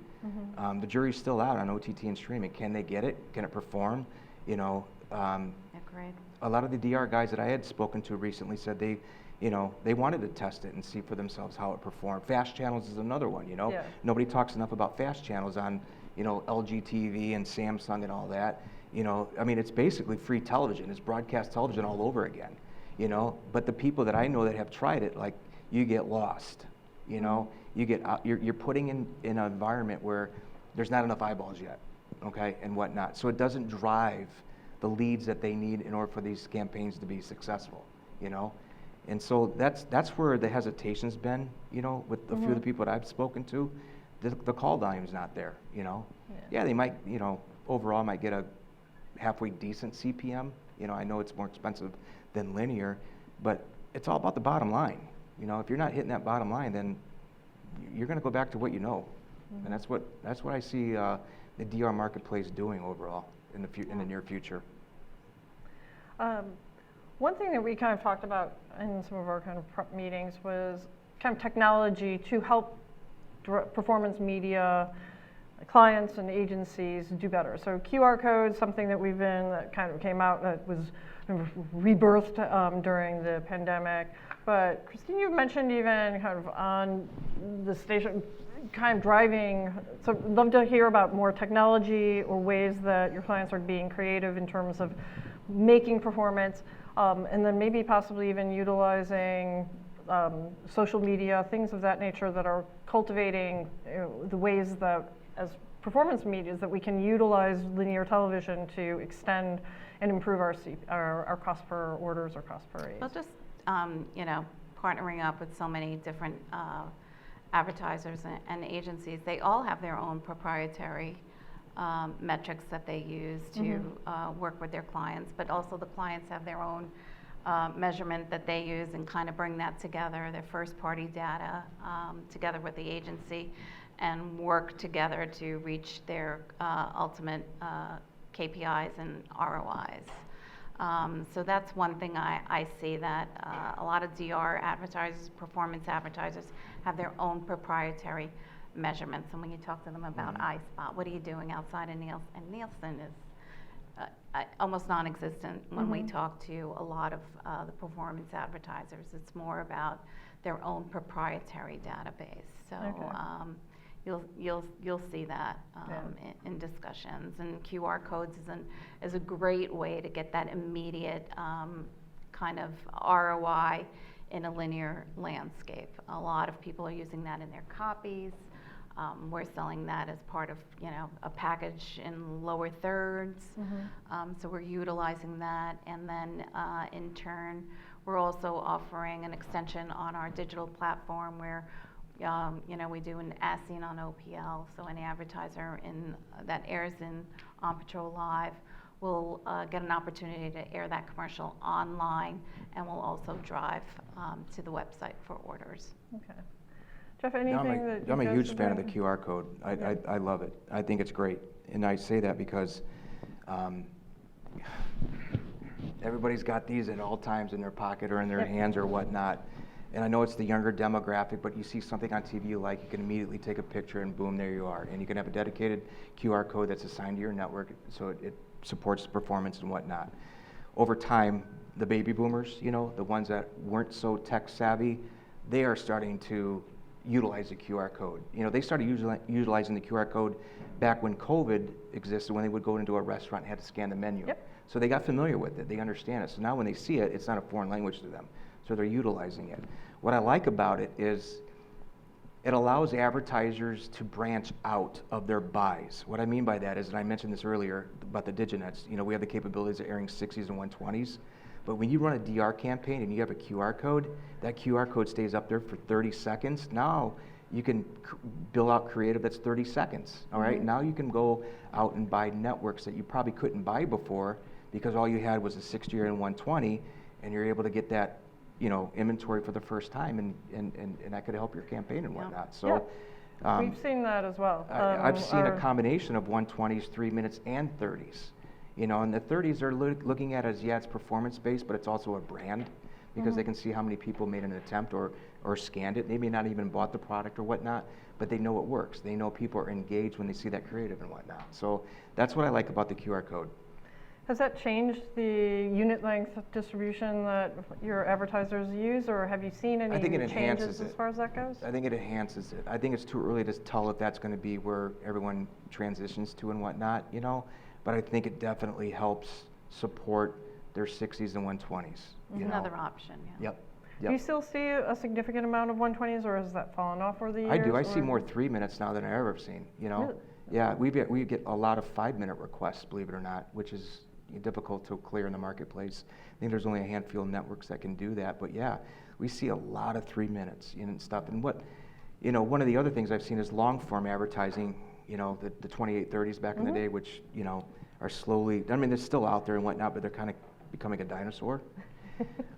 The jury's still out on OTT and streaming. Can they get it? Can it perform? You know, a lot of the DR guys that I had spoken to recently said they wanted to test it and see for themselves how it performed. Fast channels is another one. You know, nobody talks enough about fast channels on, you know, LG TV and Samsung and all that. You know, I mean, it's basically free television. It's broadcast television all over again. You know, but the people that I know that have tried it, like, you get lost. You know, you're putting in an environment where there's not enough eyeballs yet, okay, and whatnot. So it doesn't drive the leads that they need in order for these campaigns to be successful. You know, and so that's where the hesitation's been. You know, with a few of the people that I've spoken to, the call volume's not there. You know, they might, you know, overall might get a halfway decent CPM. You know, I know it's more expensive than linear, but it's all about the bottom line. You know, if you're not hitting that bottom line, then you're going to go back to what you know, and that's what I see the DR marketplace doing overall in the near future. One thing that we kind of talked about in some of our kind of prep meetings was kind of technology to help performance media clients and agencies do better. So QR codes, something that that kind of came out that was rebirthed during the pandemic. But Christine, you mentioned even kind of on the station, kind of driving. So I'd love to hear about more technology or ways that your clients are being creative in terms of making performance, and then maybe possibly even utilizing social media, things of that nature that are cultivating, you know, the ways that as performance medias that we can utilize linear television to extend and improve our cost per orders or cost per aids. Well, just you know, partnering up with so many different advertisers and agencies, they all have their own proprietary metrics that they use to work with their clients, but also the clients have their own measurement that they use and kind of bring that together, their first party data, together with the agency, and work together to reach their ultimate KPIs and ROIs. So that's one thing I see, that a lot of DR advertisers, performance advertisers, have their own proprietary measurements. And when you talk to them about iSpot, what are you doing outside of Nielsen? And Nielsen is almost non-existent when we talk to a lot of the performance advertisers. It's more about their own proprietary database. So you'll see that in discussions. And QR codes is a great way to get that immediate kind of ROI in a linear landscape. A lot of people are using that in their copies. We're selling that as part of, a package in lower thirds. So we're utilizing that. And then in turn, we're also offering an extension on our digital platform where, we do an as seen on OPL. So any advertiser that airs in On Patrol Live will get an opportunity to air that commercial online, and will also drive to the website for orders. Okay. Jeff, anything that you I'm a guys huge would fan of like? the QR code. I love it. I think it's great. And I say that because everybody's got these at all times in their pocket or in their hands or whatnot. And I know it's the younger demographic, but you see something on TV you like, you can immediately take a picture and boom, there you are. And you can have a dedicated QR code that's assigned to your network, so it supports performance and whatnot. Over time, the baby boomers, the ones that weren't so tech savvy, they are starting to utilize the QR code. They started utilizing the QR code back when COVID existed, when they would go into a restaurant and had to scan the menu. So they got familiar with it, they understand it. So now when they see it, it's not a foreign language to them. So they're utilizing it. What I like about it is it allows advertisers to branch out of their buys. What I mean by that is, and I mentioned this earlier about the diginets, we have the capabilities of airing 60s and 120s. But when you run a DR campaign and you have a QR code, that QR code stays up there for 30 seconds. Now you can build out creative that's 30 seconds, all right? Now you can go out and buy networks that you probably couldn't buy before because all you had was a 60 and 120, and you're able to get that, inventory for the first time, and that could help your campaign and whatnot. So we've seen that as well. I've seen a combination of 120s, 3 minutes, and 30s. And the 30s are looking at as, it's performance-based, but it's also a brand, because they can see how many people made an attempt or scanned it. They may not even bought the product or whatnot, but they know it works. They know people are engaged when they see that creative and whatnot. So that's what I like about the QR code. Has that changed the unit length distribution that your advertisers use, or have you seen any changes as far as that goes? I think it enhances it. I think it's too early to tell if that's going to be where everyone transitions to and whatnot, but I think it definitely helps support their 60s and 120s. Another option, Yep. Do you still see a significant amount of 120s, or has that fallen off over the years? I do. I see more 3 minutes now than I've ever seen, Really? Yeah, we get a lot of 5-minute requests, believe it or not, which is difficult to clear in the marketplace. I think there's only a handful of networks that can do that, but we see a lot of 3 minutes and stuff. And what, one of the other things I've seen is long form advertising, the 2830s back in the day, which, are slowly, they're still out there and whatnot, but they're kind of becoming a dinosaur.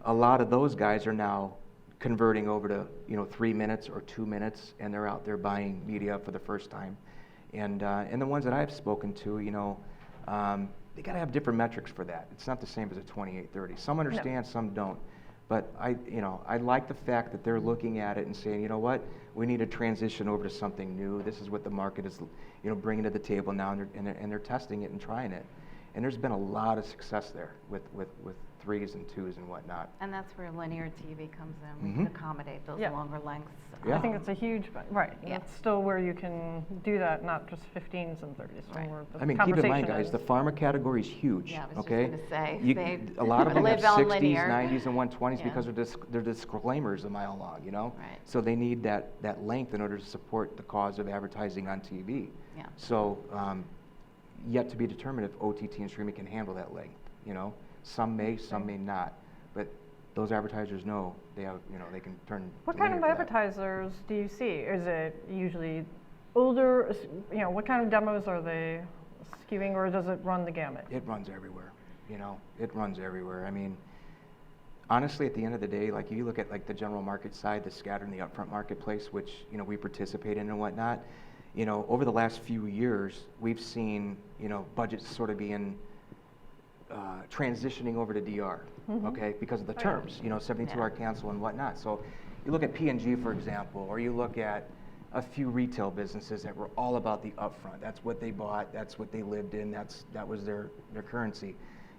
A lot of those guys are now converting over to, 3 minutes or 2 minutes, and they're out there buying media for the first time. And the ones that I've spoken to, they got to have different metrics for that. It's not the same as a 2830. Some understand, some don't. But I like the fact that they're looking at it and saying, we need to transition over to something new. This is what the market is, bringing to the table now, and they're testing it and trying it. And there's been a lot of success there with 3s and 2s and whatnot. And that's where linear TV comes in. We can accommodate those longer lengths. I think it's a huge, right. Yeah. It's still where you can do that, not just 15s and 30s. Right. Where the I mean, keep in mind, conversation guys, is. the pharma category is huge. Yeah, I was okay? just going to say. A lot of them have live on 60s, linear. 90s, and 120s Yeah. because their disclaimers a mile long, Right. So they need that length in order to support the cause of advertising on TV. Yeah. So yet to be determined if OTT and streaming can handle that length. Some may, some may not. But those advertisers know they have, they can turn. What kind of linear for that. advertisers do you see? Is it usually older? What kind of demos are they skewing, or does it run the gamut? It runs everywhere, it runs everywhere. I mean, honestly, at the end of the day, like you look at like the general market side, the scattered and the upfront marketplace, which, we participate in and whatnot, over the last few years, we've seen, budgets sort of being transitioning over to DR, okay, because of the terms, 72-hour cancel and whatnot. So you look at P&G, for example, or you look at a few retail businesses that were all about the upfront. That's what they bought, that's what they lived in, that was their currency.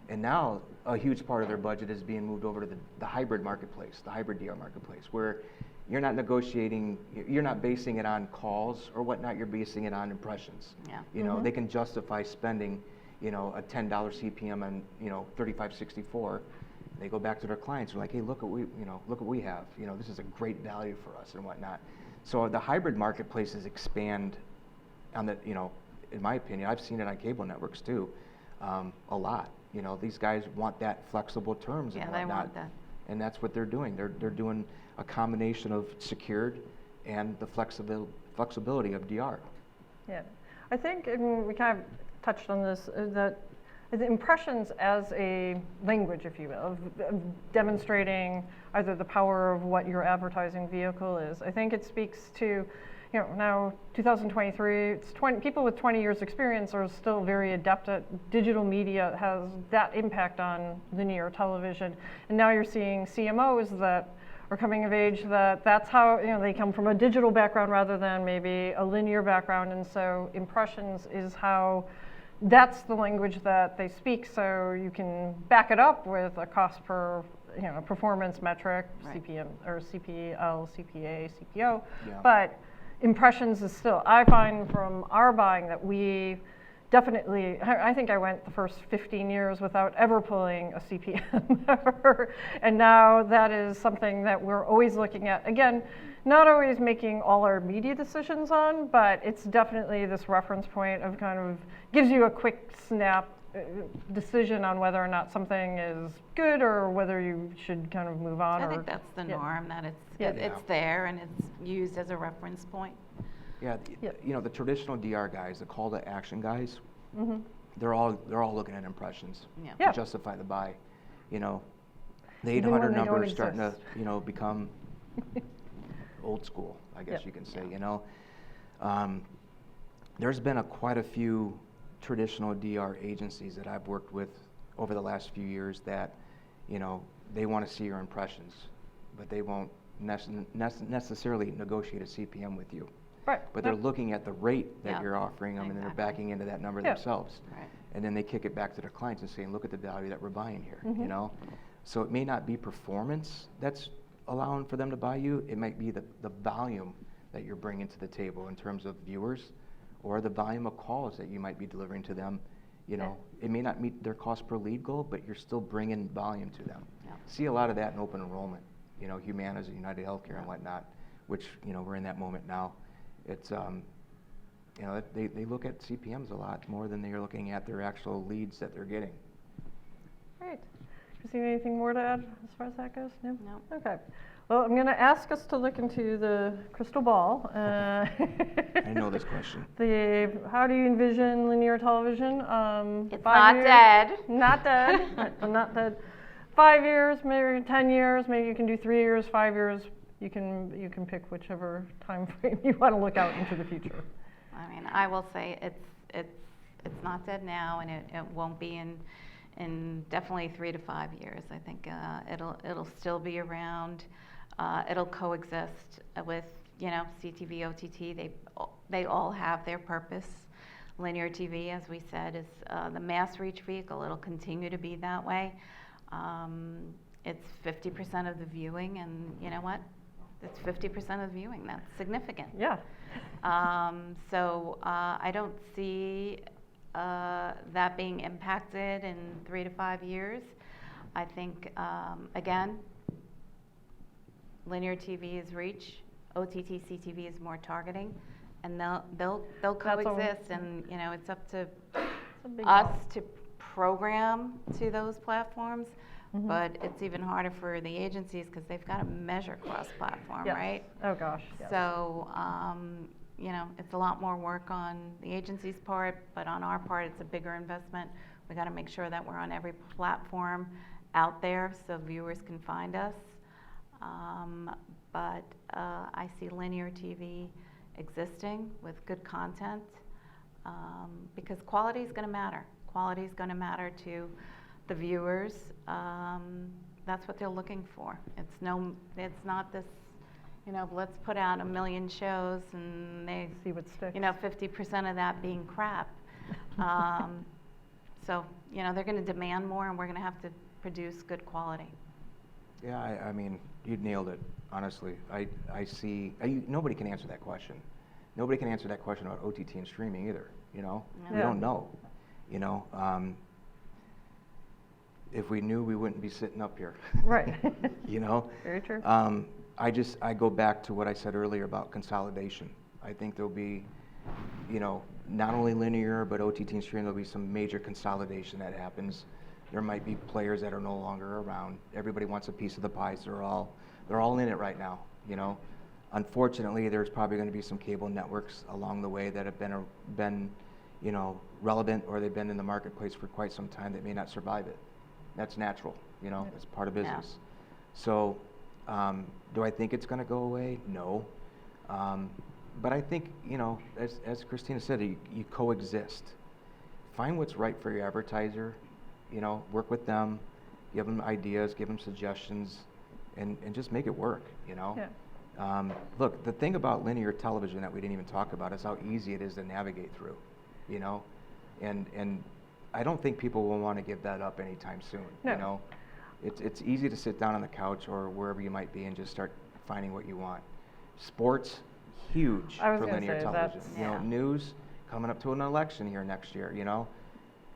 And now a huge part of their budget is being moved over to the hybrid marketplace, the hybrid DR marketplace, where you're not negotiating, you're not basing it on calls or whatnot, you're basing it on impressions. Yeah. They can justify spending, a $10 CPM on, 3564. They go back to their clients and are like, hey, look what we have. This is a great value for us and whatnot. So the hybrid marketplaces expand on the, in my opinion, I've seen it on cable networks too, a lot. These guys want that flexible terms and whatnot. They want that. And that's what they're doing. They're doing a combination of secured and the flexibility of DR. Yeah, I think, and we kind of touched on this, that the impressions as a language, if you will, of demonstrating either the power of what your advertising vehicle is. I think it speaks to, now 2023, people with 20 years experience are still very adept at digital media, has that impact on linear television. And now you're seeing CMOs that are coming of age that's how, they come from a digital background rather than maybe a linear background. And so impressions is how, that's the language that they speak. So you can back it up with a cost per, performance metric, Right. CPM or CPL, CPA, CPO. Yeah. But impressions is still, I find from our buying that we definitely, I think I went the first 15 years without ever pulling a CPM ever. And now that is something that we're always looking at. Again, not always making all our media decisions on, but it's definitely this reference point of kind of gives you a quick snap decision on whether or not something is good or whether you should kind of move on. I think that's the norm, that it's Yeah. there and it's used as a reference point. Yeah, the traditional DR guys, the call to action guys, they're all looking at impressions Yeah. to justify the buy. The Even 800 when they number don't is starting to, exist. become old school, I guess Yep. you can say. There's been quite a few traditional DR agencies that I've worked with over the last few years that, they want to see your impressions, but they won't necessarily negotiate a CPM with you. Right. But they're looking at the rate that Yeah, you're offering them, and then they're exactly. backing into that number Yeah. themselves. Right. And then they kick it back to their clients and saying, look at the value that we're buying here, So it may not be performance that's allowing for them to buy you. It might be the volume that you're bringing to the table in terms of viewers or the volume of calls that you might be delivering to them. It may not meet their cost per lead goal, but you're still bringing volume to them. Yeah. See a lot of that in open enrollment, Humana's and United Healthcare and whatnot, which, we're in that moment now. It's, they look at CPMs a lot more than they're looking at their actual leads that they're getting. Great. Christine, anything more to add as far as that goes? No? No. Okay. Well, I'm going to ask us to look into the crystal ball. I know this question. How do you envision linear television? It's 5 not years? dead. Not dead. Not dead. 5 years, maybe 10 years. Maybe you can do 3 years, 5 years. You can pick whichever time frame you want to look out into the future. I mean, I will say it's not dead now, and it won't be in definitely 3 to 5 years. I think it'll still be around. It'll coexist with CTV, OTT. They all have their purpose. Linear TV, as we said, is the mass reach vehicle. It'll continue to be that way. It's 50% of the viewing, and you know what? It's 50% of the viewing. That's significant. Yeah. So I don't see that being impacted in 3 to 5 years. I think, again, linear TV is reach, OTT, CTV is more targeting, and they'll coexist, and it's up to us to program to those platforms. But it's even harder for the agencies because they've got to measure cross-platform, Yes. right? Oh gosh. Yes. So, it's a lot more work on the agency's part, but on our part, it's a bigger investment. We got to make sure that we're on every platform out there so viewers can find us. But I see linear TV existing with good content because quality is going to matter. Quality is going to matter to the viewers. That's what they're looking for. It's not this, let's put out 1 million shows and they See what sticks. 50% of that being crap. So, they're going to demand more and we're going to have to produce good quality. Yeah, I mean, you nailed it, honestly. I see, nobody can answer that question. Nobody can answer that question about OTT and streaming either, We don't know, If we knew, we wouldn't be sitting up here. Right. Very true. I go back to what I said earlier about consolidation. I think there'll be, not only linear, but OTT and streaming, there'll be some major consolidation that happens. There might be players that are no longer around. Everybody wants a piece of the pie, so they're all in it right now, Unfortunately, there's probably going to be some cable networks along the way that have been relevant, or they've been in the marketplace for quite some time that may not survive it. That's natural, it's part of business. Yeah. So, do I think it's going to go away? No. But I think, as Christina said, you coexist. Find what's right for your advertiser, work with them, give them ideas, give them suggestions, and just make it work, Yeah. Look, the thing about linear television that we didn't even talk about is how easy it is to navigate through, and I don't think people will want to give that up anytime soon. No. It's easy to sit down on the couch or wherever you might be and just start finding what you want. Sports, huge I was for gonna linear say, television. that's- News coming up to an election here next year.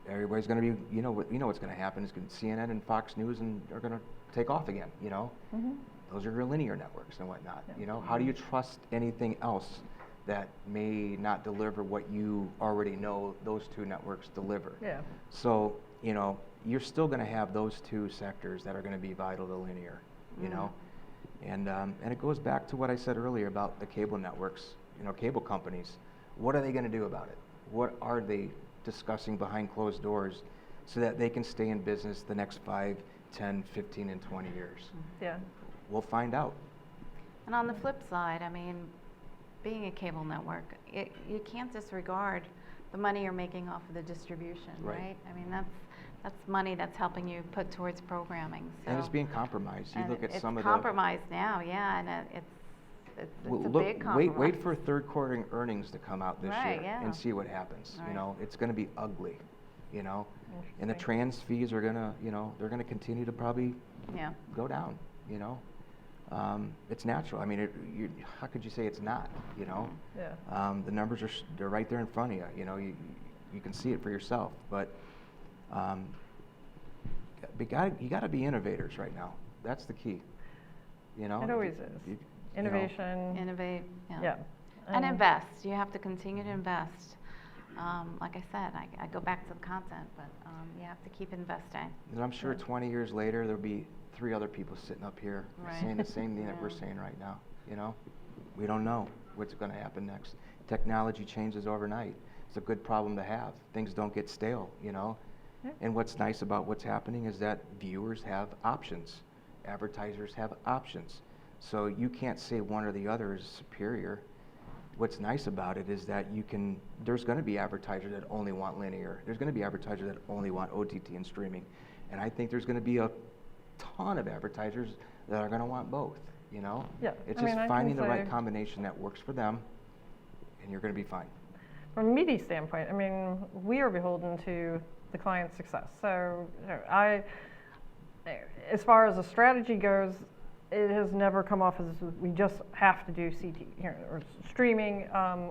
Everybody's going to be, what's going to happen is CNN and Fox News are going to take off again. Mm-hmm. Those are your linear networks and whatnot. Yeah. How do you trust anything else that may not deliver what you already know those two networks deliver? Yeah. So, you're still going to have those two sectors that are going to be vital to linear, and it goes back to what I said earlier about the cable networks, cable companies. What are they going to do about it? What are they discussing behind closed doors so that they can stay in business the next 5, 10, 15, and 20 years? Yeah. We'll find out. And on the flip side, being a cable network, you can't disregard the money you're making off of the distribution, right? That's money that's helping you put towards programming. So. And it's being compromised. You look at some of the... It's compromised now, yeah, and it's a big compromise. Wait for third quarter earnings to come out this year yeah. and see what happens. Right. It's going to be ugly, and the trans fees are going to, they're going to continue to probably go down, It's natural. How could you say it's not, Yeah. The numbers they're right there in front of you, you can see it for yourself, but you got to be innovators right now. That's the key, It always is. Innovation. Innovate, Yeah. And invest. You have to continue to invest. Like I said, I go back to the content, but you have to keep investing. And I'm sure 20 years later, there'll be 3 other people sitting up here Right. saying the same thing that we're saying right now. We don't know what's going to happen next. Technology changes overnight. It's a good problem to have. Things don't get stale, Yeah. And what's nice about what's happening is that viewers have options. Advertisers have options. So you can't say one or the other is superior. What's nice about it is that there's going to be advertisers that only want linear. There's going to be advertisers that only want OTT and streaming. And I think there's going to be a ton of advertisers that are going to want both, Yeah. It's I just can finding the right say- combination that works for them, and you're going to be fine. From a media standpoint, we are beholden to the client's success. So, as far as the strategy goes, it has never come off as we just have to do CT or streaming,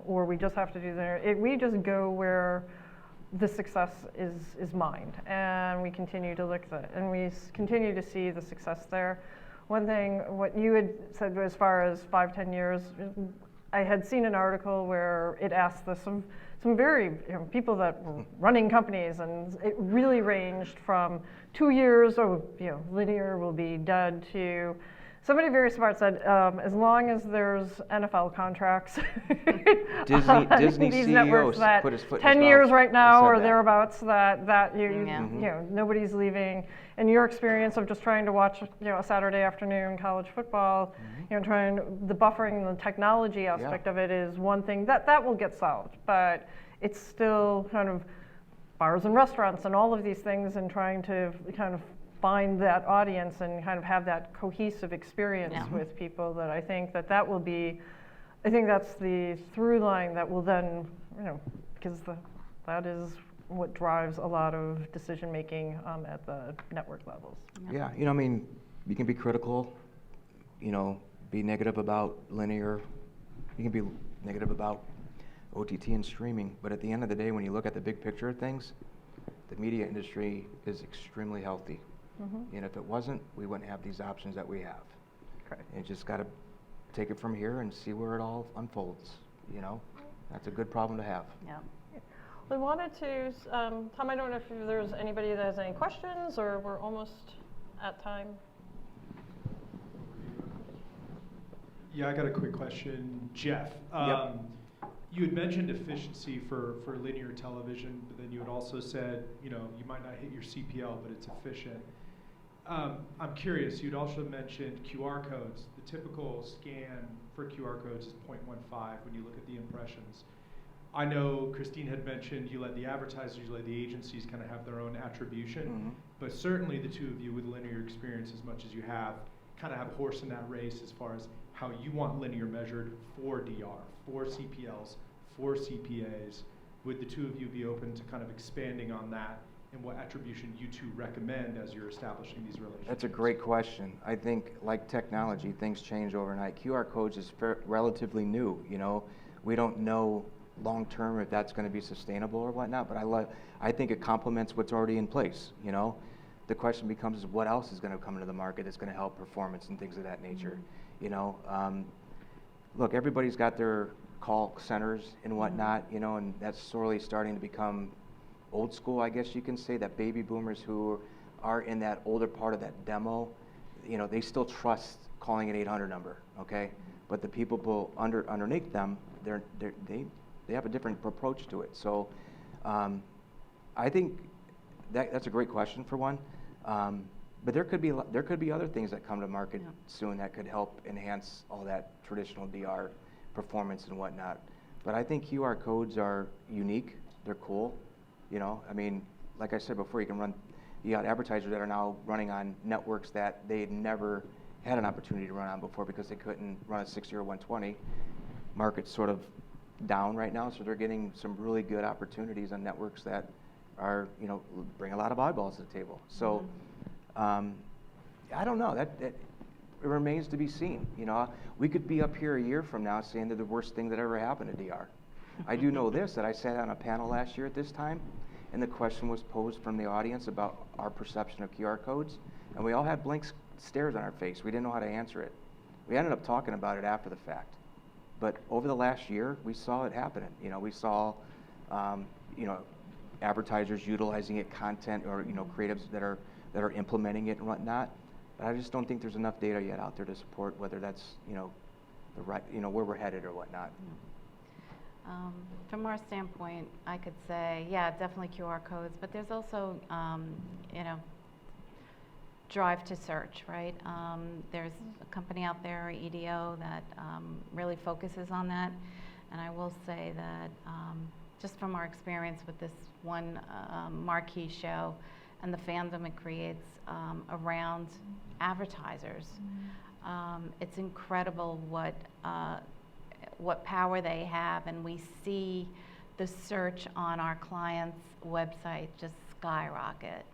or we just have to do we just go where the success is mined, and we continue to look at it, and we continue to see the success there. One thing, what you had said as far as 5-10 years, I had seen an article where it asked some very people that were running companies, and it really ranged from 2 years, linear will be dead, to Somebody very smart said, as long as there's NFL contracts, Disney these CEO networks that put his foot in 10 his years mouth right and now said or that. thereabouts that you Mhm. you know, nobody's leaving. And your experience of just trying to watch, you know, a Saturday afternoon college football, you know, the buffering, the technology aspect of it is one thing that will get solved, but it's still kind of bars and restaurants and all of these things, and trying to kind of find that audience and kind of have that cohesive experience Yeah. with people, that I think that will be, I think that's the through line that will then, you know, because that is what drives a lot of decision making at the network levels. Yeah, you know, I mean, you can be critical, you know, be negative about linear, you can be negative about OTT and streaming, but at the end of the day, when you look at the big picture of things, the media industry is extremely healthy. And if it wasn't, we wouldn't have these options that we have. Correct. You just got to take it from here and see where it all unfolds, you know? That's a good problem to have. Yeah. We wanted to, Tom, I don't know if there's anybody that has any questions, or we're almost at time. Yeah, I got a quick question. Jeff, you had mentioned efficiency for linear television, but then you had also said, you know, you might not hit your CPL, but it's efficient. I'm curious, you'd also mentioned QR codes. The typical scan for QR codes is 0.15 when you look at the impressions. I know Christine had mentioned you let the advertisers, you let the agencies kind of have their own attribution, but certainly the two of you with linear experience as much as you have, kind of have a horse in that race as far as how you want linear measured for DR, for CPLs, for CPAs. Would the two of you be open to kind of expanding on that and what attribution you two recommend as you're establishing these relationships? That's a great question. I think, like technology, things change overnight. QR codes is relatively new, you know. We don't know long-term if that's going to be sustainable or whatnot, but I think it complements what's already in place, you know. The question becomes is what else is going to come into the market that's going to help performance and things of that nature, you know. Look, everybody's got their call centers and whatnot, you know, and that's sorely starting to become old school, I guess you can say, that baby boomers who are in that older part of that demo, you know, they still trust calling an 800 number, okay? But the people underneath them, they have a different approach to it. So I think that's a great question for one. But there could be other things that come to market soon that could help enhance all that traditional DR performance and whatnot. But I think QR codes are unique. They're cool. You know, I mean, like I said before, you got advertisers that are now running on networks that they had never had an opportunity to run on before because they couldn't run a 60 or 120. Market's sort of down right now, so they're getting some really good opportunities on networks that are, you know, bring a lot of eyeballs to the table. So I don't know, that it remains to be seen. You know, we could be up here a year from now saying they're the worst thing that ever happened to DR. I do know this, that I sat on a panel last year at this time, and the question was posed from the audience about our perception of QR codes, and we all had blank stares on our face. We didn't know how to answer it. We ended up talking about it after the fact. But over the last year, we saw it happening. You know, we saw, you know, advertisers utilizing it, content, or, you know, creatives that are implementing it and whatnot. But I just don't think there's enough data yet out there to support whether that's, you know, the right, you know, where we're headed or whatnot. From our standpoint, I could say, yeah, definitely QR codes, but there's also, you know, drive to search, right? There's a company out there, EDO, that really focuses on that. And I will say that just from our experience with this one marquee show and the fandom it creates around advertisers, it's incredible what power they have, and we see the search on our clients' website just skyrocket.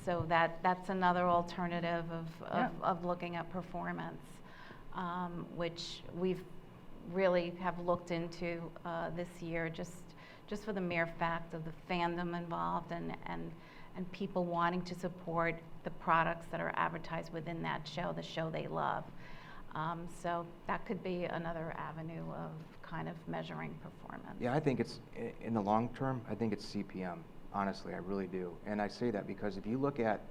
So that's another alternative of looking at performance, which we've really have looked into this year, just for the mere fact of the fandom involved and people wanting to support the products that are advertised within that show, the show they love. So that could be another avenue of kind of measuring performance. Yeah, I think it's, in the long term, I think it's CPM. Honestly, I really do. And I say that because if you look at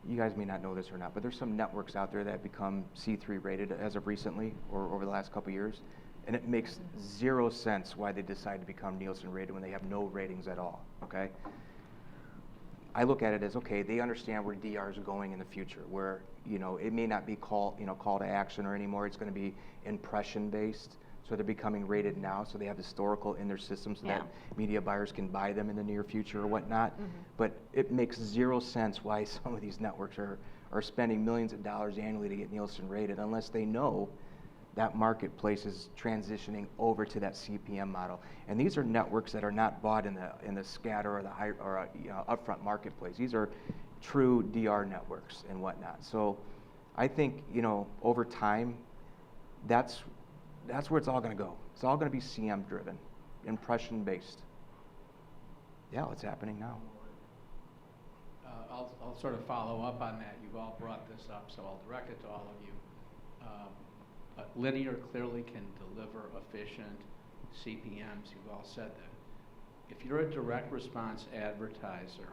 you guys may not know this or not, but there's some networks out there that become C3 rated as of recently or over the last couple years, and it makes zero sense why they decide to become Nielsen rated when they have no ratings at all, okay? I look at it as, okay, they understand where DR is going in the future, where, you know, it may not be call to action or anymore, it's gonna be impression based, so they're becoming rated now, so they have historical in their system so that media buyers can buy them in the near future or whatnot. But it makes zero sense why some of these networks are spending millions of dollars annually to get Nielsen rated unless they know that marketplace is transitioning over to that CPM model. And these are networks that are not bought in the scatter or the high or upfront marketplace. These are true DR networks and whatnot. So I think, you know, over time, that's where it's all going to go. It's all going to be CM driven, impression based. Yeah, it's happening now. I'll sort of follow up on that. You've all brought this up, so I'll direct it to all of you. Linear clearly can deliver efficient CPMs. You've all said that. If you're a direct response advertiser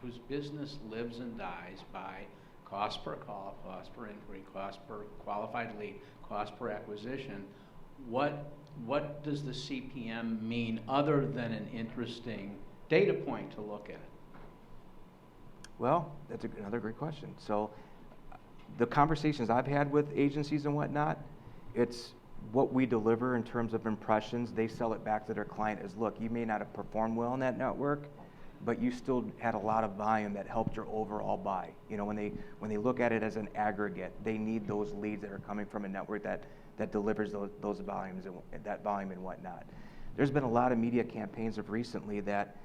whose business lives and dies by cost per call, cost per inquiry, cost per qualified lead, cost per acquisition, what does the CPM mean other than an interesting data point to look at? Well, that's another great question. So the conversations I've had with agencies and whatnot, it's what we deliver in terms of impressions. They sell it back to their client as, look, you may not have performed well in that network, but you still had a lot of volume that helped your overall buy. You know, when they look at it as an aggregate, they need those leads that are coming from a network that delivers those volumes and that volume and whatnot. There's been a lot of media campaigns of recently that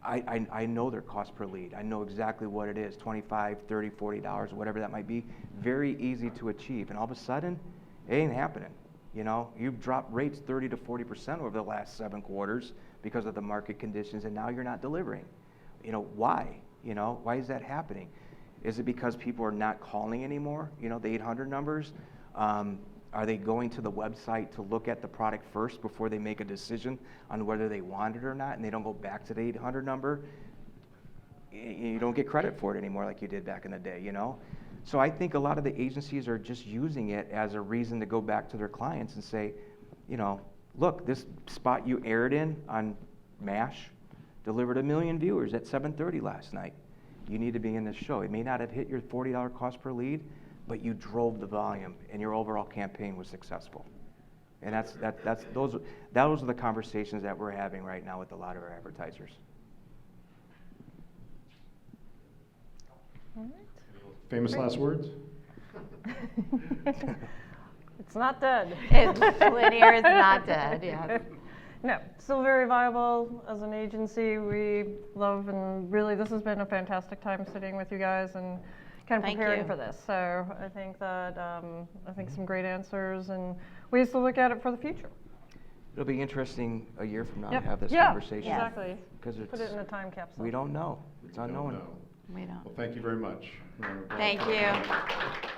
I know their cost per lead. I know exactly what it is, $25, $30, $40, whatever that might be. Very easy to achieve. And all of a sudden, it ain't happening. You know, you've dropped rates 30 to 40% over the last 7 quarters because of the market conditions, and now you're not delivering. You know, why? You know, why is that happening? Is it because people are not calling anymore? You know, the 800 numbers? Are they going to the website to look at the product first before they make a decision on whether they want it or not, and they don't go back to the 800 number? You don't get credit for it anymore like you did back in the day, you know? So I think a lot of the agencies are just using it as a reason to go back to their clients and say, you know, look, this spot you aired in on MASH delivered 1 million viewers at 7:30 last night. You need to be in this show. It may not have hit your $40 cost per lead, but you drove the volume and your overall campaign was successful. And those are the conversations that we're having right now with a lot of our advertisers. All right. Famous last words? It's not dead. Linear is not dead, yes. No, still very viable as an agency. We love, and really this has been a fantastic time sitting with you guys and kind of Thank preparing you. for this. So I think that, some great answers and ways to look at it for the future. It'll be interesting a year from now Yep. to have this Yeah, conversation. exactly. Because Put it in a time capsule. we don't know. It's We don't unknown. know. We don't. Well, thank you very much. Thank you.